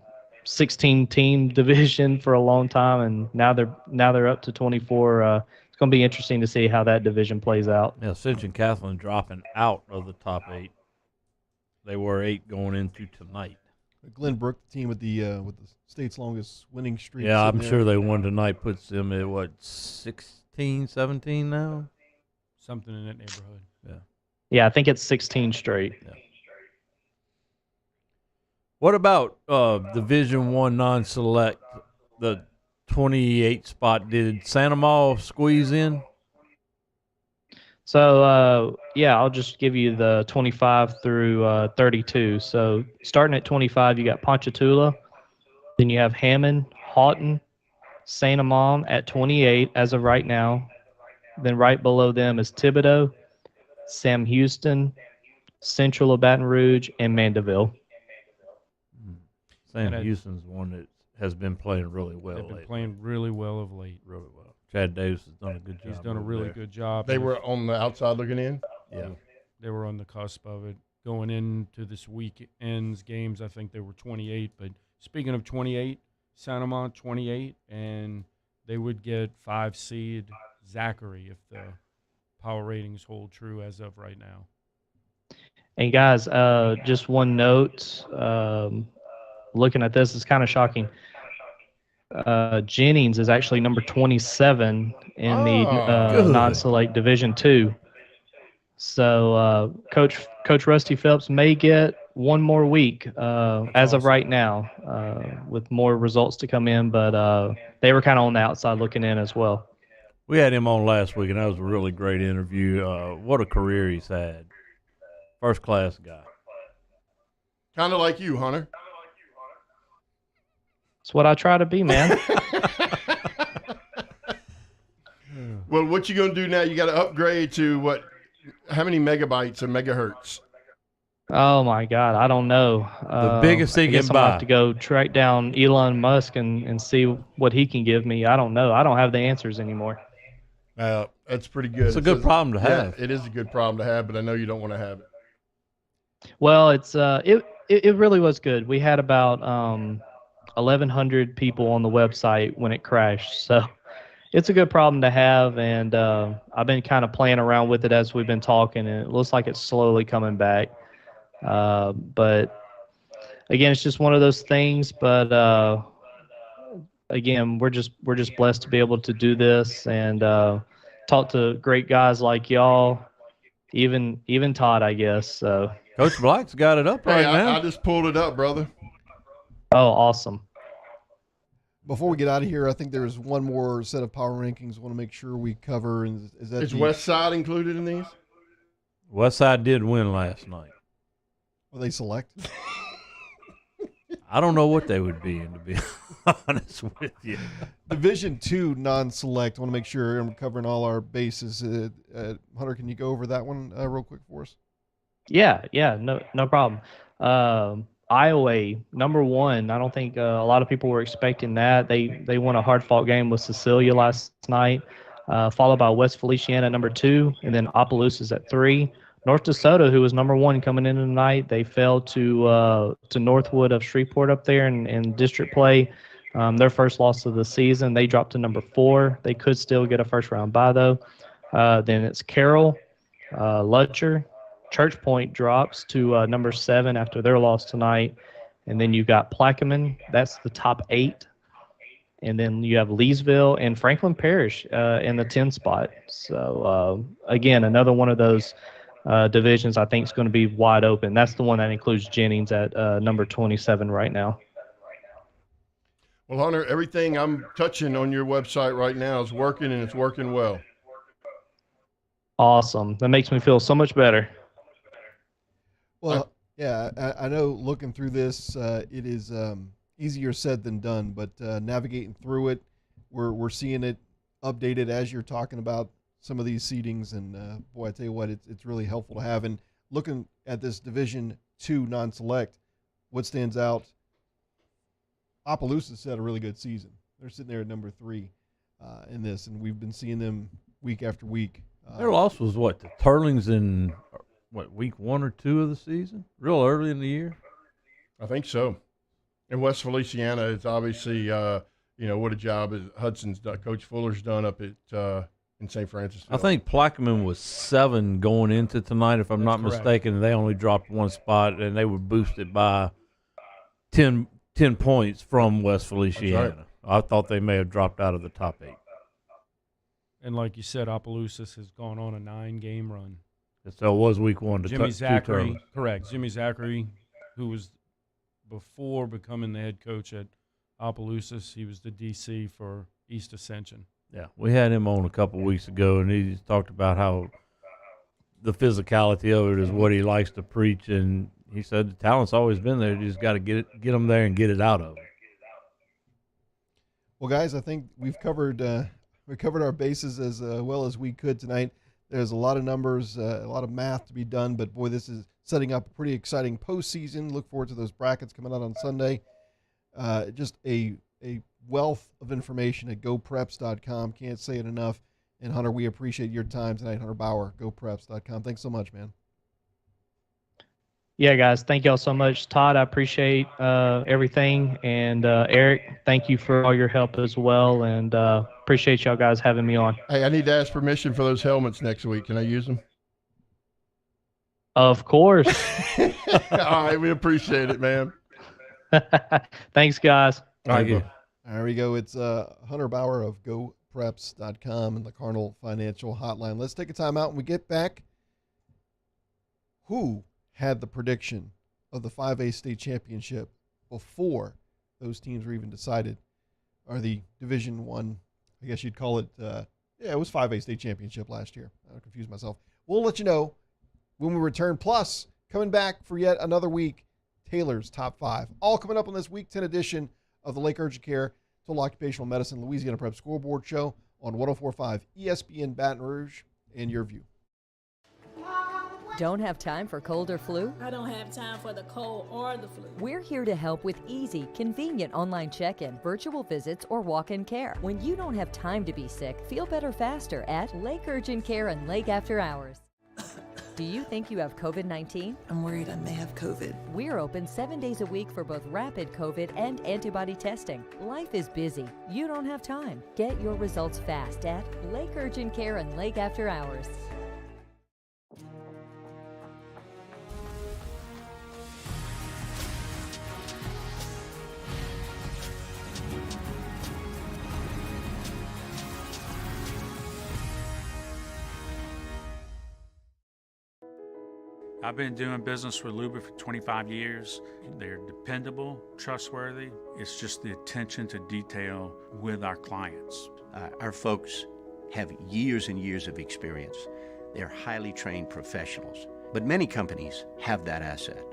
16-team division for a long time, and now they're up to 24. It's going to be interesting to see how that division plays out. Yeah, Ascension Catholic dropping out of the top 8. They were 8 going into tonight. Glenbrook, the team with the state's longest winning streak. Yeah, I'm sure they won tonight. Puts them at 16, 17 now, something in that neighborhood. Yeah. Yeah, I think it's 16 straight. Yeah. What about Division I non-select, the 28 spot? Did Santa Ma squeeze in? So, I'll just give you the 25 through 32. So starting at 25, you got Ponchatoula, Then you have Hammond, Houghton, St. Amand at 28 as of right now. Then right below them is Thibodaux, Sam Houston, Central of Baton Rouge, and Mandeville. Sam Houston's one that has been playing really well They've been lately. playing really well of late. Really well. Chad Davis has done a good job. He's done a over really there. good job. They were on the outside looking in? Yeah. They were on the cusp of it. Going into this weekend's games, I think they were 28. But speaking of 28, St. Amand 28, and they would get 5 seed Zachary if the power ratings hold true as of right now. And guys, just one note, looking at this, it's kind of shocking. Jennings is actually number 27 in the non-select Division II. So Coach Rusty Phelps may get one more week as of right now with more results to come in, but they were kind of on the outside looking in as well. We had him on last week, and that was a really great interview. What a career he's had. First-class guy. Kind of like you, Hunter. It's what I try to be, man. Well, what you going to do now? You got to upgrade to what? How many megabytes or megahertz? Oh my God, I don't know. The biggest he I guess can I'm gonna buy. have to go track down Elon Musk and see what he can give me. I don't know. I don't have the answers anymore. That's pretty good. It's a good problem to have. It is a good problem to have, but I know you don't want to have it. Well, it's it really was good. We had about 1,100 people on the website when it crashed, so it's a good problem to have. And I've been kind of playing around with it as we've been talking, and it looks like it's slowly coming back. But again, it's just one of those things. But again, we're just blessed to be able to do this and talk to great guys like y'all, even Todd, I guess. So Coach Black's got it up right now. I just pulled it up, brother. Oh, awesome. Before we get out of here, I think there's one more set of power rankings I want to make sure we cover. And is West Side included in these? West Side did win last night. Were they select? I don't know what they would be in, to be honest with you. Division II non-select. I want to make sure I'm covering all our bases. Hunter, can you go over that one real quick for us? Yeah, no problem. Iowa, number 1. I don't think a lot of people were expecting that. They won a hard-fought game with Cecilia last night, followed by West Feliciana at number 2, and then Opelousas at 3. North DeSoto, who was number 1 coming in tonight, they fell to Northwood of Shreveport up there in district play. Their first loss of the season. They dropped to number 4. They could still get a first-round bye, though. Then it's Carroll, Lutcher. Church Point drops to number 7 after their loss tonight. And then you've got Plaquemine. That's the top 8. And then you have Leesville and Franklin Parish in the 10 spot. So, again, another one of those divisions I think is going to be wide open. That's the one that includes Jennings at number 27 right now. Well, Hunter, everything I'm touching on your website right now is working, and it's working well. Awesome. That makes me feel so much better. Well, yeah, I know looking through this, it is easier said than done, but navigating through it, we're seeing it updated as you're talking about some of these seedings, and boy, I tell you what, it's really helpful to have. And looking at this Division II non-select, what stands out, Opelousas had a really good season. They're sitting there at number 3 in this, and we've been seeing them week after week. Their loss was what, the Turlings in week 1 or 2 of the season, real early in the year. I think so. And West Feliciana is obviously, what a job Hudson's done, Coach Fuller's done up at in St. Francis. I think Plaquemine was 7 going into tonight, if I'm not mistaken, and they only dropped 1 spot, and they were boosted by 10 points from West Feliciana. Right. I thought they may have dropped out of the top 8. And like you said, Opelousas has gone on a 9-game run. So it was week 1 to Jimmy Zachary, correct. Jimmy Zachary, who was before becoming the head coach at Opelousas, he was the DC for East Ascension. Yeah, we had him on a couple of weeks ago, and he talked about how the physicality of it is what he likes to preach, and he said the talent's always been there. You just got to get them there and get it out of them. Well, guys, I think we've covered our bases as well as we could tonight. There's a lot of numbers, a lot of math to be done, but boy, this is setting up a pretty exciting postseason. Look forward to those brackets coming out on Sunday. Just a wealth of information at gopreps.com. Can't say it enough. And Hunter, we appreciate your time tonight. Hunter Bauer, gopreps.com. Thanks so much, man. Yeah, guys, thank y'all so much. Todd, I appreciate everything. And Eric, thank you for all your help as well. And appreciate y'all guys having me on. Hey, I need to ask permission for those helmets next week. Can I use them? Of course. All right, we appreciate it, man. Thanks, guys. All right, there we go. It's Hunter Bauer of gopreps.com and the Carnal Financial Hotline. Let's take a time out and we get back. Who had the prediction of the 5A state championship before those teams were even decided? Or the Division I, I guess you'd call it, it was 5A state championship last year. I don't confuse myself. We'll let you know when we return. Plus, coming back for yet another week, Taylor's Top 5. All coming up on this Week 10 edition of the Lake Urgent Care Total Occupational Medicine Louisiana Prep Scoreboard Show on 104.5 ESPN Baton Rouge and your view. Don't have time for cold or flu? I don't have time for the cold or the flu. We're here to help with easy, convenient online check-in, virtual visits, or walk-in care. When you don't have time to be sick, feel better faster at Lake Urgent Care and Lake After Hours. Do you think you have COVID-19? I'm worried I may have COVID. We're open 7 days a week for both rapid COVID and antibody testing. Life is busy. You don't have time. Get your results fast at Lake Urgent Care and Lake After Hours. I've been doing business with Luba for 25 years. They're dependable, trustworthy. It's just the attention to detail with our clients. Our folks have years and years of experience. They're highly trained professionals, but many companies have that asset.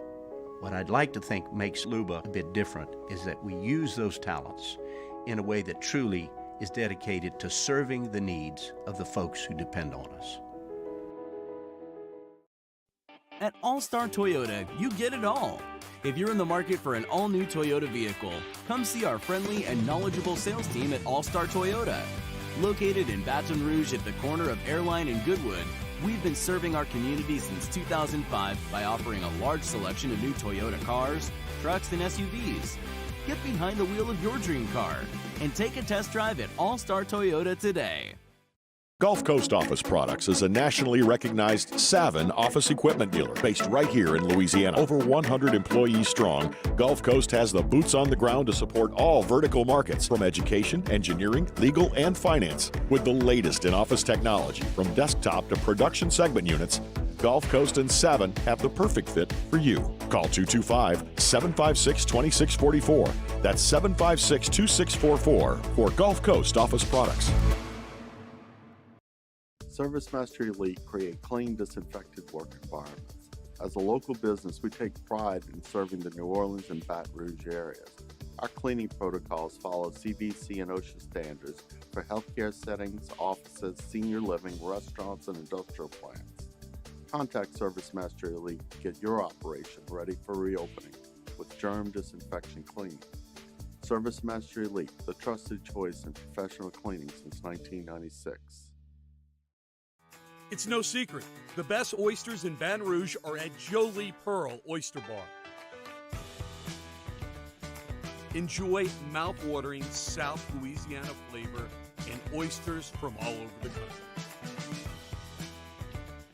What I'd like to think makes Luba a bit different is that we use those talents in a way that truly is dedicated to serving the needs of the folks who depend on us. At All-Star Toyota, you get it all. If you're in the market for an all-new Toyota vehicle, come see our friendly and knowledgeable sales team at All-Star Toyota. Located in Baton Rouge at the corner of Airline and Goodwood, we've been serving our community since 2005 by offering a large selection of new Toyota cars, trucks, and SUVs. Get behind the wheel of your dream car and take a test drive at All-Star Toyota today. Gulf Coast Office Products is a nationally recognized Savin office equipment dealer based right here in Louisiana. Over 100 employees strong, Gulf Coast has the boots on the ground to support all vertical markets, from education, engineering, legal, and finance. With the latest in office technology, from desktop to production segment units, Gulf Coast and Savin have the perfect fit for you. Call 225-756-2644. That's 756-2644 for Gulf Coast Office Products. ServiceMaster Elite create clean, disinfected work environments. As a local business, we take pride in serving the New Orleans and Baton Rouge areas. Our cleaning protocols follow CDC and OSHA standards for healthcare settings, offices, senior living, restaurants, and industrial plants. Contact ServiceMaster Elite to get your operation ready for reopening with germ disinfection cleaning. ServiceMaster Elite, the trusted choice in professional cleaning since 1996. It's no secret, the best oysters in Baton Rouge are at Jolie Pearl Oyster Bar. Enjoy mouth-watering South Louisiana flavor and oysters from all over the country.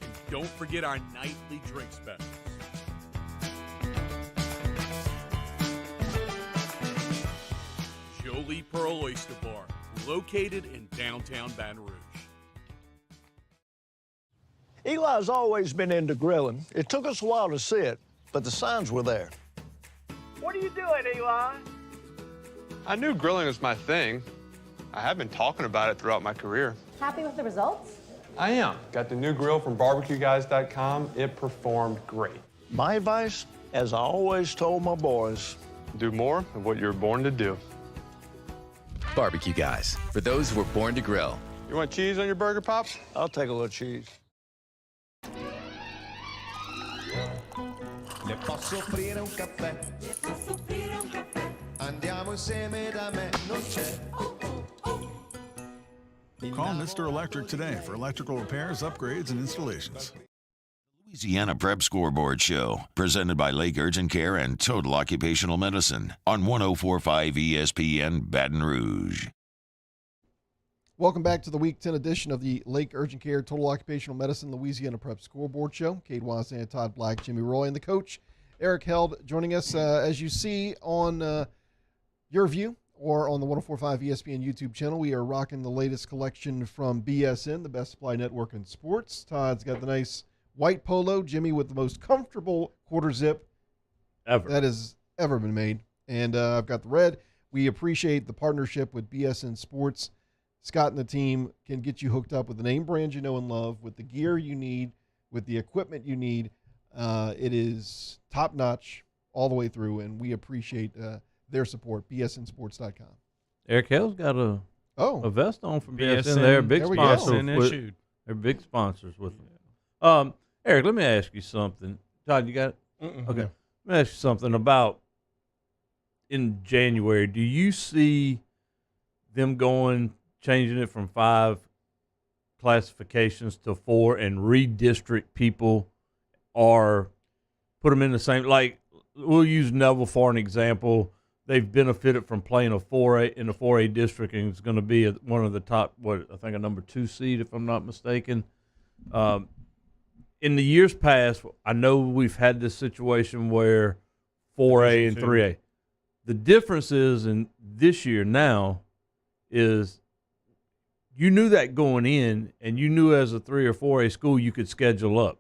And don't forget our nightly drink specials. Jolie Pearl Oyster Bar, located in downtown Baton Rouge. Eli's always been into grilling. It took us a while to see it, but the signs were there. What are you doing, Eli? I knew grilling was my thing. I have been talking about it throughout my career. Happy with the results? I am. Got the new grill from barbecueguys.com. It performed great. My advice, as I always told my boys, do more of what you were born to do. Barbecue Guys, for those who were born to grill. You want cheese on your burger, Pops? I'll take a little cheese. Le posso offrire un caffè? Andiamo insieme da me, non c'è. Call Mr. Electric today for electrical repairs, upgrades, and installations. Louisiana Prep Scoreboard Show, presented by Lake Urgent Care and Total Occupational Medicine on 104.5 ESPN Baton Rouge. Welcome back to the Week 10 edition of the Lake Urgent Care Total Occupational Medicine Louisiana Prep Scoreboard Show. Cade Wazan, Todd Black, Jimmy Roy, and the coach, Eric Held, joining us. As you see on your view or on the 104.5 ESPN YouTube channel, we are rocking the latest collection from BSN, the best supply network in sports. Todd's got the nice white polo, Jimmy with the most comfortable quarter zip ever that has ever been made. And I've got the red. We appreciate the partnership with BSN Sports. Scott and the team can get you hooked up with the name brand you know and love, with the gear you need, with the equipment you need. It is top-notch all the way through, and we appreciate their support, bsnsports.com. Eric Hill's got a vest on from BSN. They're a big sponsor. They're big sponsors with them. Eric, let me ask you something. Todd, you got it? Okay. Let me ask you something about in January. Do you see them changing it from 5 classifications to 4 and redistrict people, or put them in the same? Like, we'll use Neville for an example. They've benefited from playing a 4A in the 4A district, and it's going to be one of the top, I think a number 2 seed, if I'm not mistaken. In the years past, I know we've had this situation where 4A and 3A. The difference is in this year now is you knew that going in, and you knew as a 3 or 4A school you could schedule up.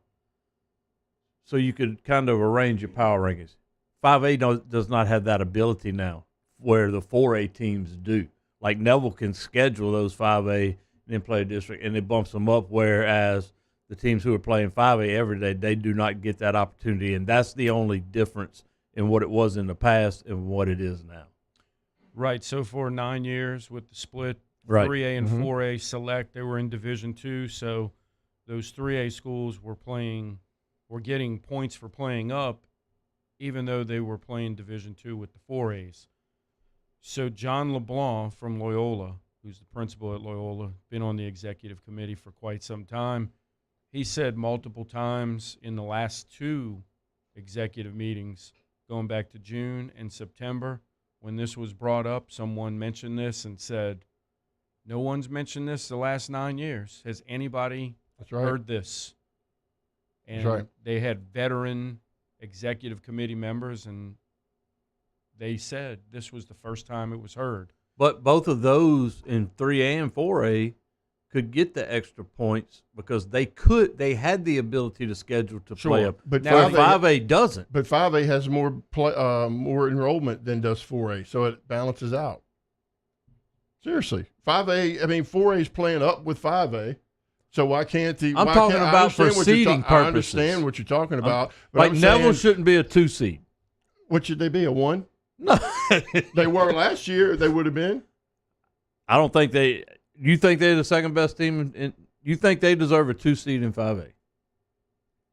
So you could kind of arrange your power rankings. 5A does not have that ability now, where the 4A teams do. Like Neville can schedule those 5A and then play a district, and it bumps them up, whereas the teams who are playing 5A every day, they do not get that opportunity, and that's the only difference in what it was in the past and what it is now. Right. So for 9 years with the split, right. 3A and 4A select, they were in Division II, so those 3A schools were getting points for playing up, even though they were playing Division II with the 4As. So John LeBlanc from Loyola, who's the principal at Loyola, been on the executive committee for quite some time, he said multiple times in the last 2 executive meetings, going back to June and September, when this was brought up, someone mentioned this and said, no one's mentioned this the last 9 years. Has anybody heard this? And they had veteran executive committee members, and they said this was the first time it was heard. But both of those in 3A and 4A could get the extra points because they had the ability to schedule to play up. But now 5A doesn't. But 5A has more enrollment than does 4A, so it balances out. Seriously, 4A is playing up with 5A. So why can't the? I'm talking about for seeding purposes. I understand what you're talking about. Like Neville shouldn't be a 2 seed. What should they be, a 1? No, they were last year. They would have been. I don't think they. You think they're the second best team? You think they deserve a 2 seed in 5A?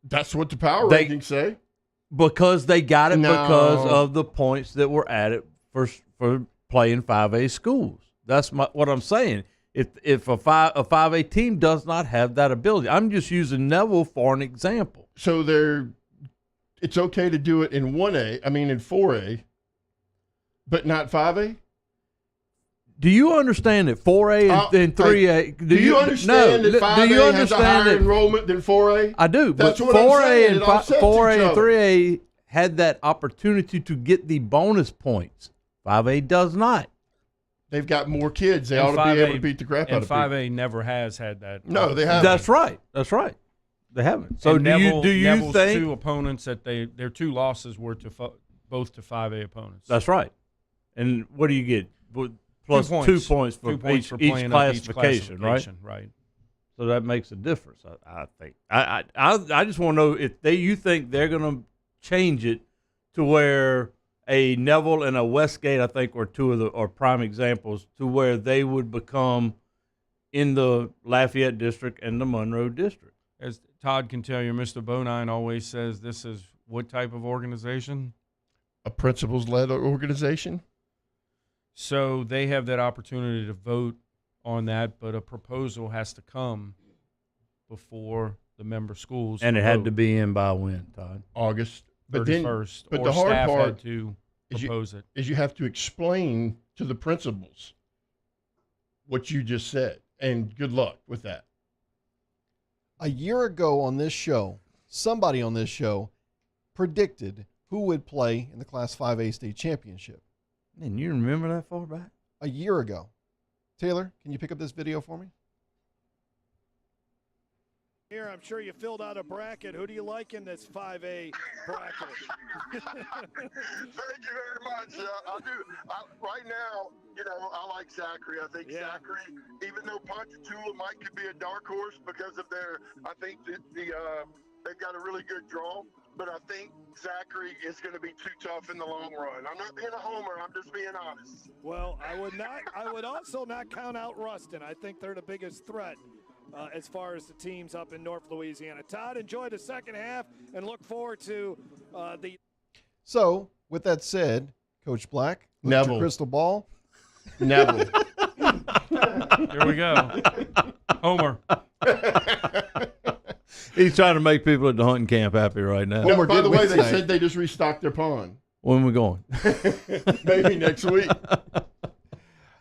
That's what the power rankings say. Because they got it because of the points that were added for playing 5A schools. That's what I'm saying. If a 5A team does not have that ability, I'm just using Neville for an example. So it's okay to do it in 4A, but not 5A? Do you understand that 4A and 3A? Do you understand that 5A has a higher enrollment than 4A? I do. That's but what 4A I'm saying. 4A and 3A had that opportunity to get the bonus points. 5A does not. They've got more kids. They ought to be able to beat the crap out of people. And 5A never has had that. No, they haven't. That's right. They haven't. So do you Neville's think 2 opponents their 2 losses were both to 5A opponents? That's right. And what do you get? Plus 2 points for each classification, right? Right. So that makes a difference, I think. I just want to know if you think they're going to change it to where a Neville and a Westgate, I think, were two of the prime examples to where they would become in the Lafayette district and the Monroe district. As Todd can tell you, Mr. Bonine always says this is what type of organization? A principals-led organization. So they have that opportunity to vote on that, but a proposal has to come before the member schools. And it had to be in by when, Todd? August. 31st. But or the hard staff part had to propose it. Is you have to explain to the principals what you just said. And good luck with that. A year ago on this show, somebody on this show predicted who would play in the Class 5A state championship. And you remember that far back? A year ago. Taylor, can you pick up this video for me? Here, I'm sure you filled out a bracket. Who do you like in this 5A bracket? Thank you very much. Right now, I like Zachary. I think Zachary, even though Ponchatoula could be a dark horse because of I think they've got a really good draw, but I think Zachary is going to be too tough in the long run. I'm not being a homer. I'm just being honest. Well, I would also not count out Ruston. I think they're the biggest threat as far as the teams up in North Louisiana. Todd, enjoy the second half and look forward to the. So, with that said, Coach Black, look at Neville. your crystal ball. Neville. Here we go. Homer. He's trying to make people at the hunting camp happy right now. No, by the way, they said they just restocked their pond. When are we going? Maybe next week.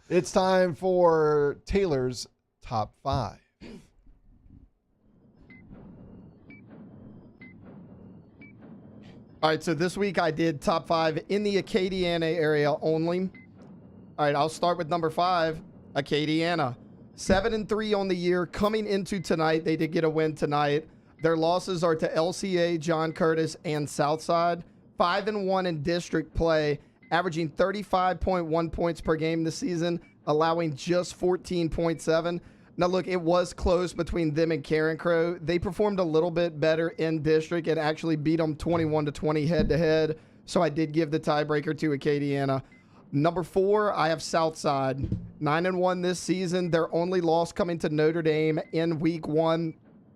It's time for Taylor's Top 5. All right, so this week I did top 5 in the Acadiana area only. All right, I'll start with number 5, Acadiana. 7-3 on the year. Coming into tonight, they did get a win tonight. Their losses are to LCA, John Curtis, and Southside. 5-1 in district play, averaging 35.1 points per game this season, allowing just 14.7. Now, look, it was close between them and Karen Crow. They performed a little bit better in district and actually beat them 21-20 head-to-head. So I did give the tiebreaker to Acadiana. Number 4, I have Southside. 9-1 this season. Their only loss coming to Notre Dame in week 1.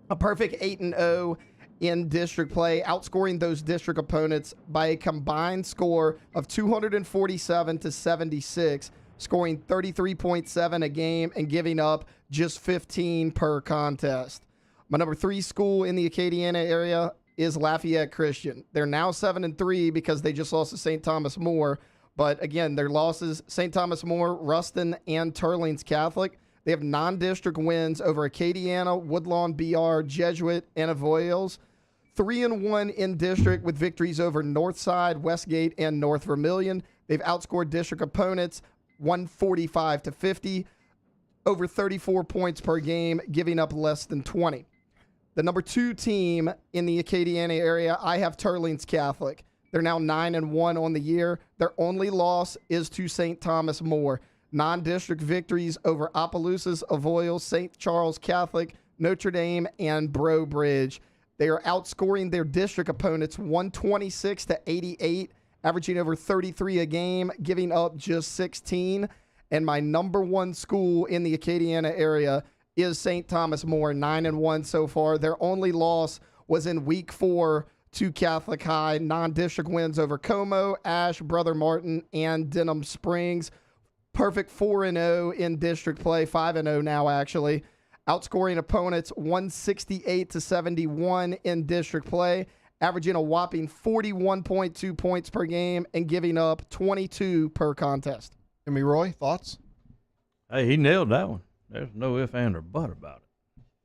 A perfect 8-0 in district play, outscoring those district opponents by a combined score of 247-76, scoring 33.7 a game and giving up just 15 per contest. My number 3 school in the Acadiana area is Lafayette Christian. They're now 7-3 because they just lost to St. Thomas More. But again, their losses, St. Thomas More, Ruston, and Turlings Catholic. They have non-district wins over Acadiana, Woodlawn, BR, Jesuit, and Avoyelles. 3-1 in district with victories over Northside, Westgate, and North Vermilion. They've outscored district opponents 145-50, over 34 points per game, giving up less than 20. The number 2 team in the Acadiana area, I have Turlings Catholic. They're now 9-1 on the year. Their only loss is to St. Thomas More. Non-district victories over Opelousas, Avoyelles, St. Charles Catholic, Notre Dame, and Breaux Bridge. They are outscoring their district opponents 126-88, averaging over 33 a game, giving up just 16. And my number 1 school in the Acadiana area is St. Thomas More, 9-1 so far. Their only loss was in week 4 to Catholic High. Non-district wins over Como, Ash, Brother Martin, and Denham Springs. Perfect 4-0 in district play, 5-0 now actually. Outscoring opponents 168-71 in district play, averaging a whopping 41.2 points per game and giving up 22 per contest. Jimmy Roy, thoughts? Hey, he nailed that one. There's no if, and, or but about it.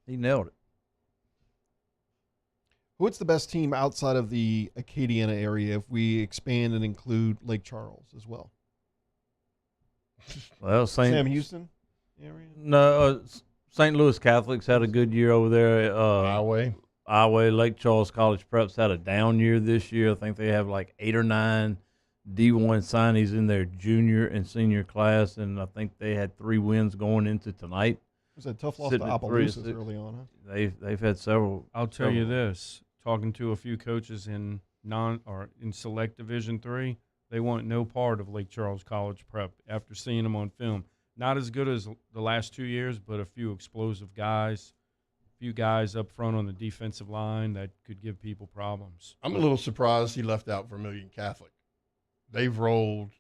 He nailed it. What's the best team outside of the Acadiana area if we expand and include Lake Charles as well? Well, Sam Houston area? No, St. Louis Catholics had a good year over there. Iowa, Lake Charles College Preps had a down year this year. I think they have like 8 or 9 D1 signees in their junior and senior class, and I think they had 3 wins going into tonight. It was a tough loss to Opelousas early on, huh? They've had several. I'll tell you this, talking to a few coaches in select Division III, They want no part of Lake Charles College Prep after seeing them on film. Not as good as the last 2 years, but a few explosive guys, a few guys up front on the defensive line that could give people problems. I'm a little surprised he left out Vermilion Catholic. They've rolled.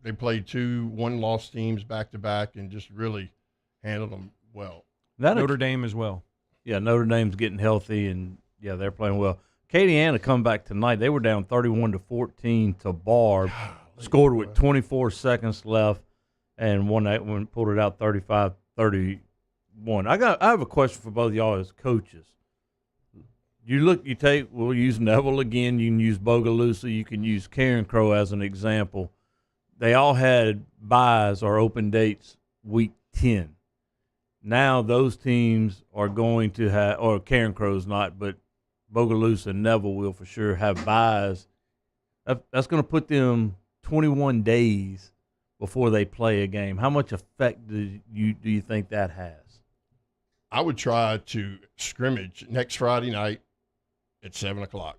They played 2 one-loss teams back-to-back and just really handled them well. Notre Dame as well. Yeah, Notre Dame's getting healthy, and, yeah, they're playing well. Acadiana come back tonight. They were down 31-14 to Barb, scored with 24 seconds left, and pulled it out 35-31. I have a question for both of y'all as coaches. We'll use Neville again. You can use Bogalusa. You can use Karen Crow as an example. They all had buys or open dates week 10. Now those teams are going to have, or Karen Crow's not, but Bogalusa and Neville will for sure have buys. That's going to put them 21 days before they play a game. How much effect do you think that has? I would try to scrimmage next Friday night at 7:00.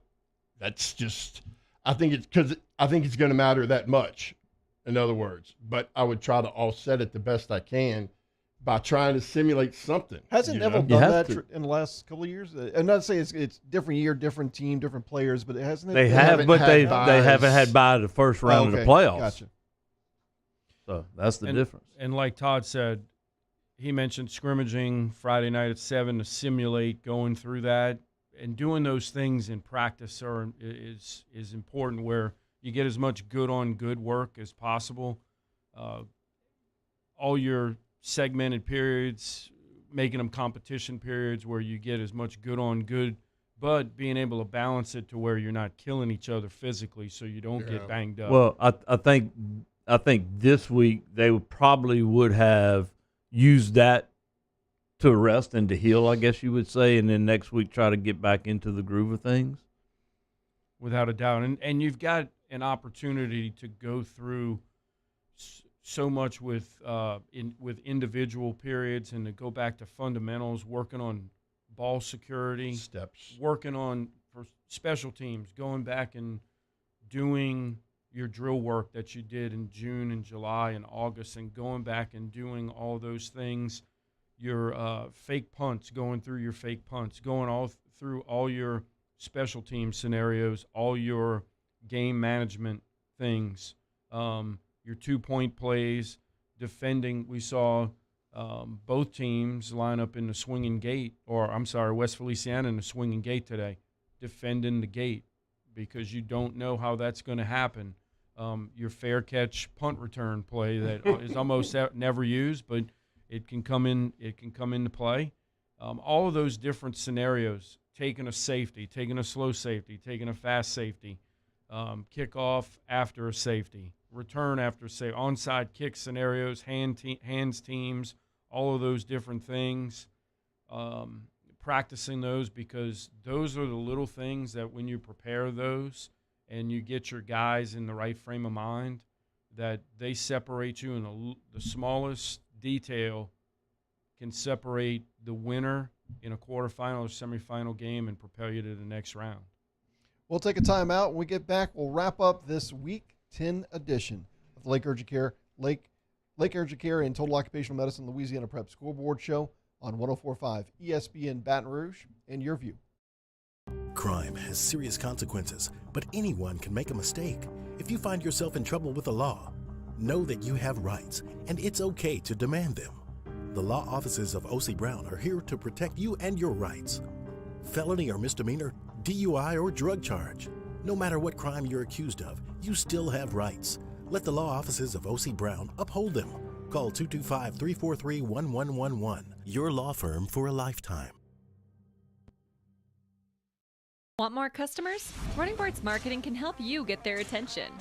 That's just, I think it's going to matter that much, in other words. But I would try to offset it the best I can by trying to simulate something. Hasn't Neville done that in the last couple of years? I'm not saying it's different year, different team, different players, but it hasn't. They have, but they haven't had by the first round of the playoffs. Gotcha. So that's the difference. And like Todd said, he mentioned scrimmaging Friday night at 7 to simulate going through that, and doing those things in practice is important, where you get as much good on good work as possible. All your segmented periods, making them competition periods where you get as much good on good, but being able to balance it to where you're not killing each other physically, so you don't get banged up. Well, I think this week they would have used that to rest and to heal, I guess you would say, and then next week try to get back into the groove of things. Without a doubt, and you've got an opportunity to go through so much with individual periods, and to go back to fundamentals, working on ball security, steps, working on for special teams, going back and doing your drill work that you did in June and July and August, and going back and doing all those things, your fake punts, going through your fake punts, going all through all your special team scenarios, all your game management things, your 2-point plays, defending. We saw both teams line up in the swinging gate, West Feliciana in the swinging gate today, defending the gate, because you don't know how that's going to happen. Your fair catch punt return play that is almost never used, but it can come into play. All of those different scenarios, taking a safety, taking a slow safety, taking a fast safety, kickoff after a safety, return after onside kick scenarios, hands teams, all of those different things. Practicing those, because those are the little things that when you prepare those and you get your guys in the right frame of mind, that they separate you in the smallest detail can separate the winner in a quarterfinal or semifinal game and propel you to the next round. We'll take a timeout. When we get back, we'll wrap up this Week 10 edition of the Lake Urgent Care and Total Occupational Medicine Louisiana Prep Scoreboard Show on 104.5 ESPN Baton Rouge and Your View. Crime has serious consequences, but anyone can make a mistake. If you find yourself in trouble with the law, know that you have rights, and it's okay to demand them. The law offices of O.C. Brown are here to protect you and your rights. Felony or misdemeanor, DUI or drug charge. No matter what crime you're accused of, you still have rights. Let the law offices of O.C. Brown uphold them. Call 225-343-1111. Your law firm for a lifetime. Want more customers? Running Boards Marketing can help you get their attention.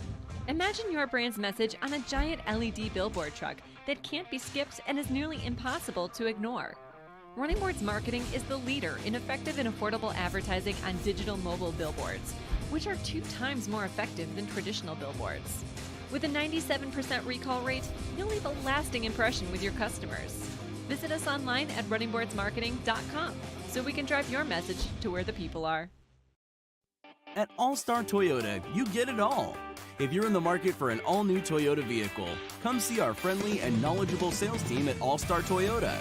Imagine your brand's message on a giant LED billboard truck that can't be skipped and is nearly impossible to ignore. Running Boards Marketing is the leader in effective and affordable advertising on digital mobile billboards, which are 2 times more effective than traditional billboards. With a 97% recall rate, you'll leave a lasting impression with your customers. Visit us online at runningboardsmarketing.com so we can drive your message to where the people are. At All Star Toyota, you get it all. If you're in the market for an all-new Toyota vehicle, come see our friendly and knowledgeable sales team at All Star Toyota.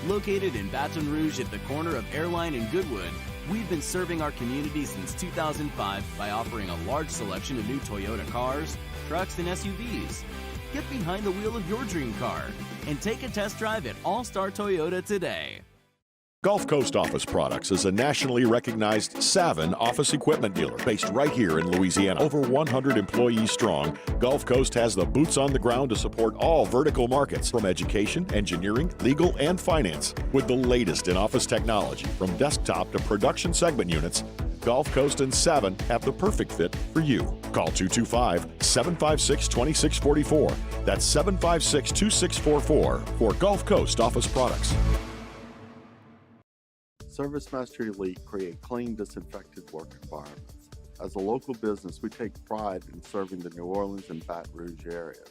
Located in Baton Rouge at the corner of Airline and Goodwood, we've been serving our community since 2005 by offering a large selection of new Toyota cars, trucks, and SUVs. Get behind the wheel of your dream car and take a test drive at All Star Toyota today. Gulf Coast Office Products is a nationally recognized Savin office equipment dealer based right here in Louisiana. Over 100 employees strong, Gulf Coast has the boots on the ground to support all vertical markets, from education, engineering, legal, and finance. With the latest in office technology, from desktop to production segment units, Gulf Coast and Savin have the perfect fit for you. Call 225-756-2644. That's 756-2644 for Gulf Coast Office Products. ServiceMaster Elite create clean, disinfected work environments. As a local business, we take pride in serving the New Orleans and Baton Rouge areas.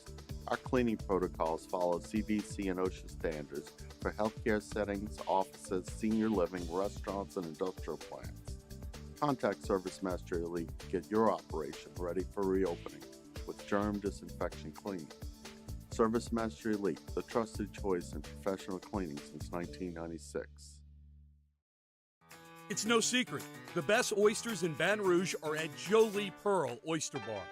Our cleaning protocols follow CDC and OSHA standards for healthcare settings, offices, senior living, restaurants, and industrial plants. Contact ServiceMaster Elite to get your operation ready for reopening with germ disinfection cleaning. ServiceMaster Elite, the trusted choice in professional cleaning since 1996. It's no secret. The best oysters in Baton Rouge are at Jolie Pearl Oyster Bar.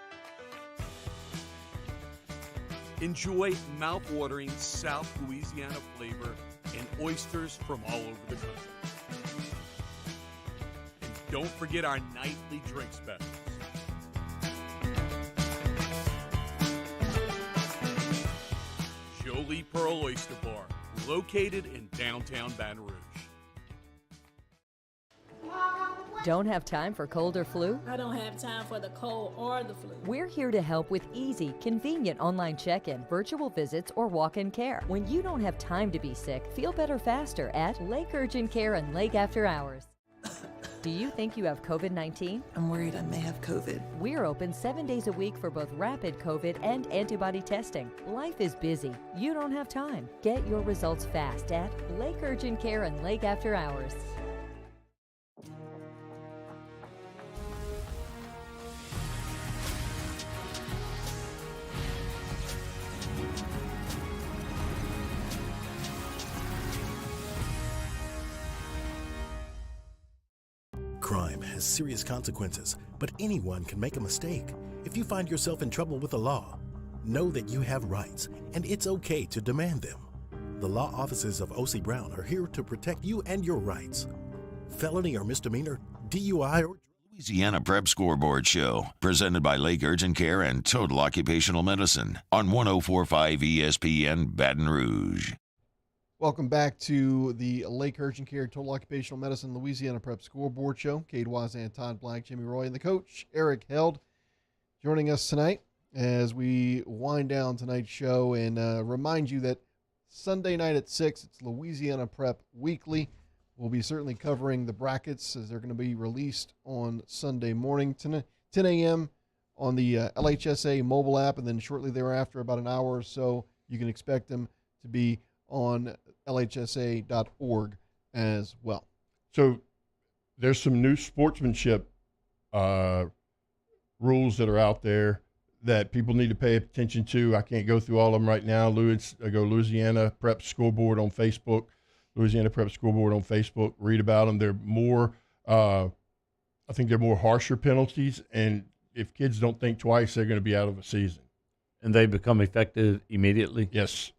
Enjoy mouth-watering South Louisiana flavor and oysters from all over the country. And don't forget our nightly drink specials. Jolie Pearl Oyster Bar, located in downtown Baton Rouge. Don't have time for cold or flu? I don't have time for the cold or the flu. We're here to help with easy, convenient online check-in, virtual visits, or walk-in care. When you don't have time to be sick, feel better faster at Lake Urgent Care and Lake After Hours. Do you think you have COVID-19? I'm worried I may have COVID. We're open 7 days a week for both rapid COVID and antibody testing. Life is busy. You don't have time. Get your results fast at Lake Urgent Care and Lake After Hours. Crime has serious consequences, but anyone can make a mistake. If you find yourself in trouble with the law, know that you have rights, and it's okay to demand them. The law offices of O.C. Brown are here to protect you and your rights. Felony or misdemeanor, DUI, or Louisiana Prep Scoreboard Show, presented by Lake Urgent Care and Total Occupational Medicine on 104.5 ESPN Baton Rouge. Welcome back to the Lake Urgent Care Total Occupational Medicine Louisiana Prep Scoreboard Show. Cade Wazan, Todd Black, Jimmy Roy, and the coach, Eric Held, joining us tonight as we wind down tonight's show and remind you that Sunday night at 6, it's Louisiana Prep Weekly. We'll be certainly covering the brackets as they're going to be released on Sunday morning, 10 a.m. on the LHSA mobile app, and then shortly thereafter, about an hour or so, you can expect them to be on LHSA.org as well. So there's some new sportsmanship rules that are out there that people need to pay attention to. I can't go through all of them right now. Go Louisiana Prep Scoreboard on Facebook, Louisiana Prep Scoreboard on Facebook. Read about them. They're more, I think they're more harsher penalties, and if kids don't think twice, they're going to be out of a season. And they become effective immediately? Yes.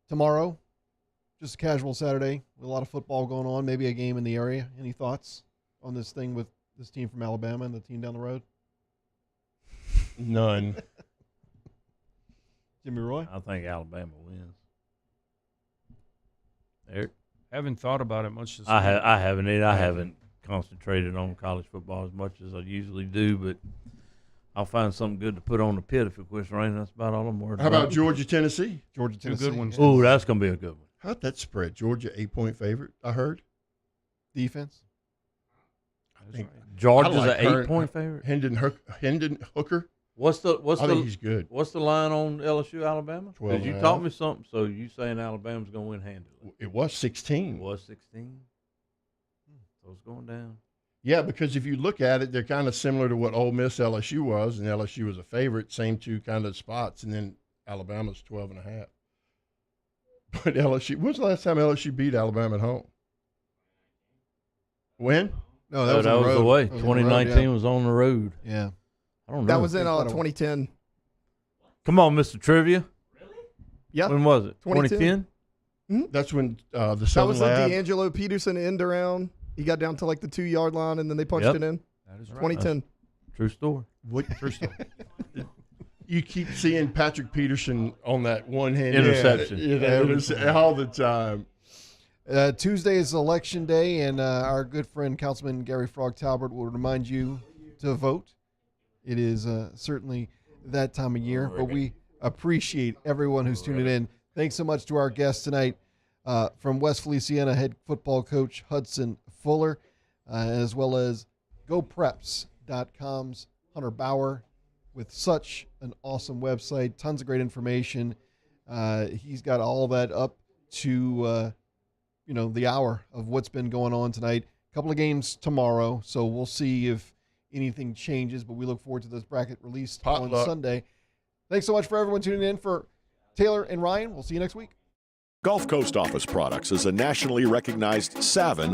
Tomorrow, just a casual Saturday with a lot of football going on, maybe a game in the area. Any thoughts on this thing with this team from Alabama and the team down the road? None. Jimmy Roy? I think Alabama wins. Eric? Haven't thought about it much this week. I haven't either. I haven't concentrated on college football as much as I usually do, but I'll find something good to put on the pit if it quits raining. That's about all I'm worried about. How about Georgia, Tennessee? Georgia, Tennessee. Two good ones. Oh, that's going to be a good one. How'd that spread? Georgia, 8-point favorite, I heard. Defense? I think Georgia's an 8-point favorite? Hendon Hooker. I think he's good. What's the line on LSU, Alabama? 12 Because you taught me something, so you saying Alabama's going to win handily. It was 16. It was 16. So it's going down. Yeah, because if you look at it, they're kind of similar to what Ole Miss LSU was, and LSU was a favorite, same two kind of spots, and then Alabama's 12.5. But LSU, when's the last time LSU beat Alabama at home? When? No, that was the way. 2019 was on the road. Yeah. I don't know. That was in 2010. Come on, Mr. Trivia. Yeah. When was it? 2010? That's when the That Southern was the Lab. D'Angelo Peterson end around. He got down to like the 2-yard line, and then they punched Yep. it in. That is right. 2010. True story. True story. You keep seeing Patrick Peterson on that one-hand Interception. all the time. Tuesday is Election Day, and our good friend Councilman Gary Frog Talbert will remind you to vote. It is certainly that time of year, but we appreciate everyone who's tuning in. Thanks so much to our guest tonight from West Feliciana head football coach Hudson Fuller, as well as GoPreps.com's Hunter Bauer with such an awesome website, tons of great information. He's got all that up to the hour of what's been going on tonight. A couple of games tomorrow, so we'll see if anything changes, but we look forward to this bracket released on Sunday. Thanks so much for everyone tuning in. For Taylor and Ryan, we'll see you next week. Gulf Coast Office Products is a nationally recognized Savin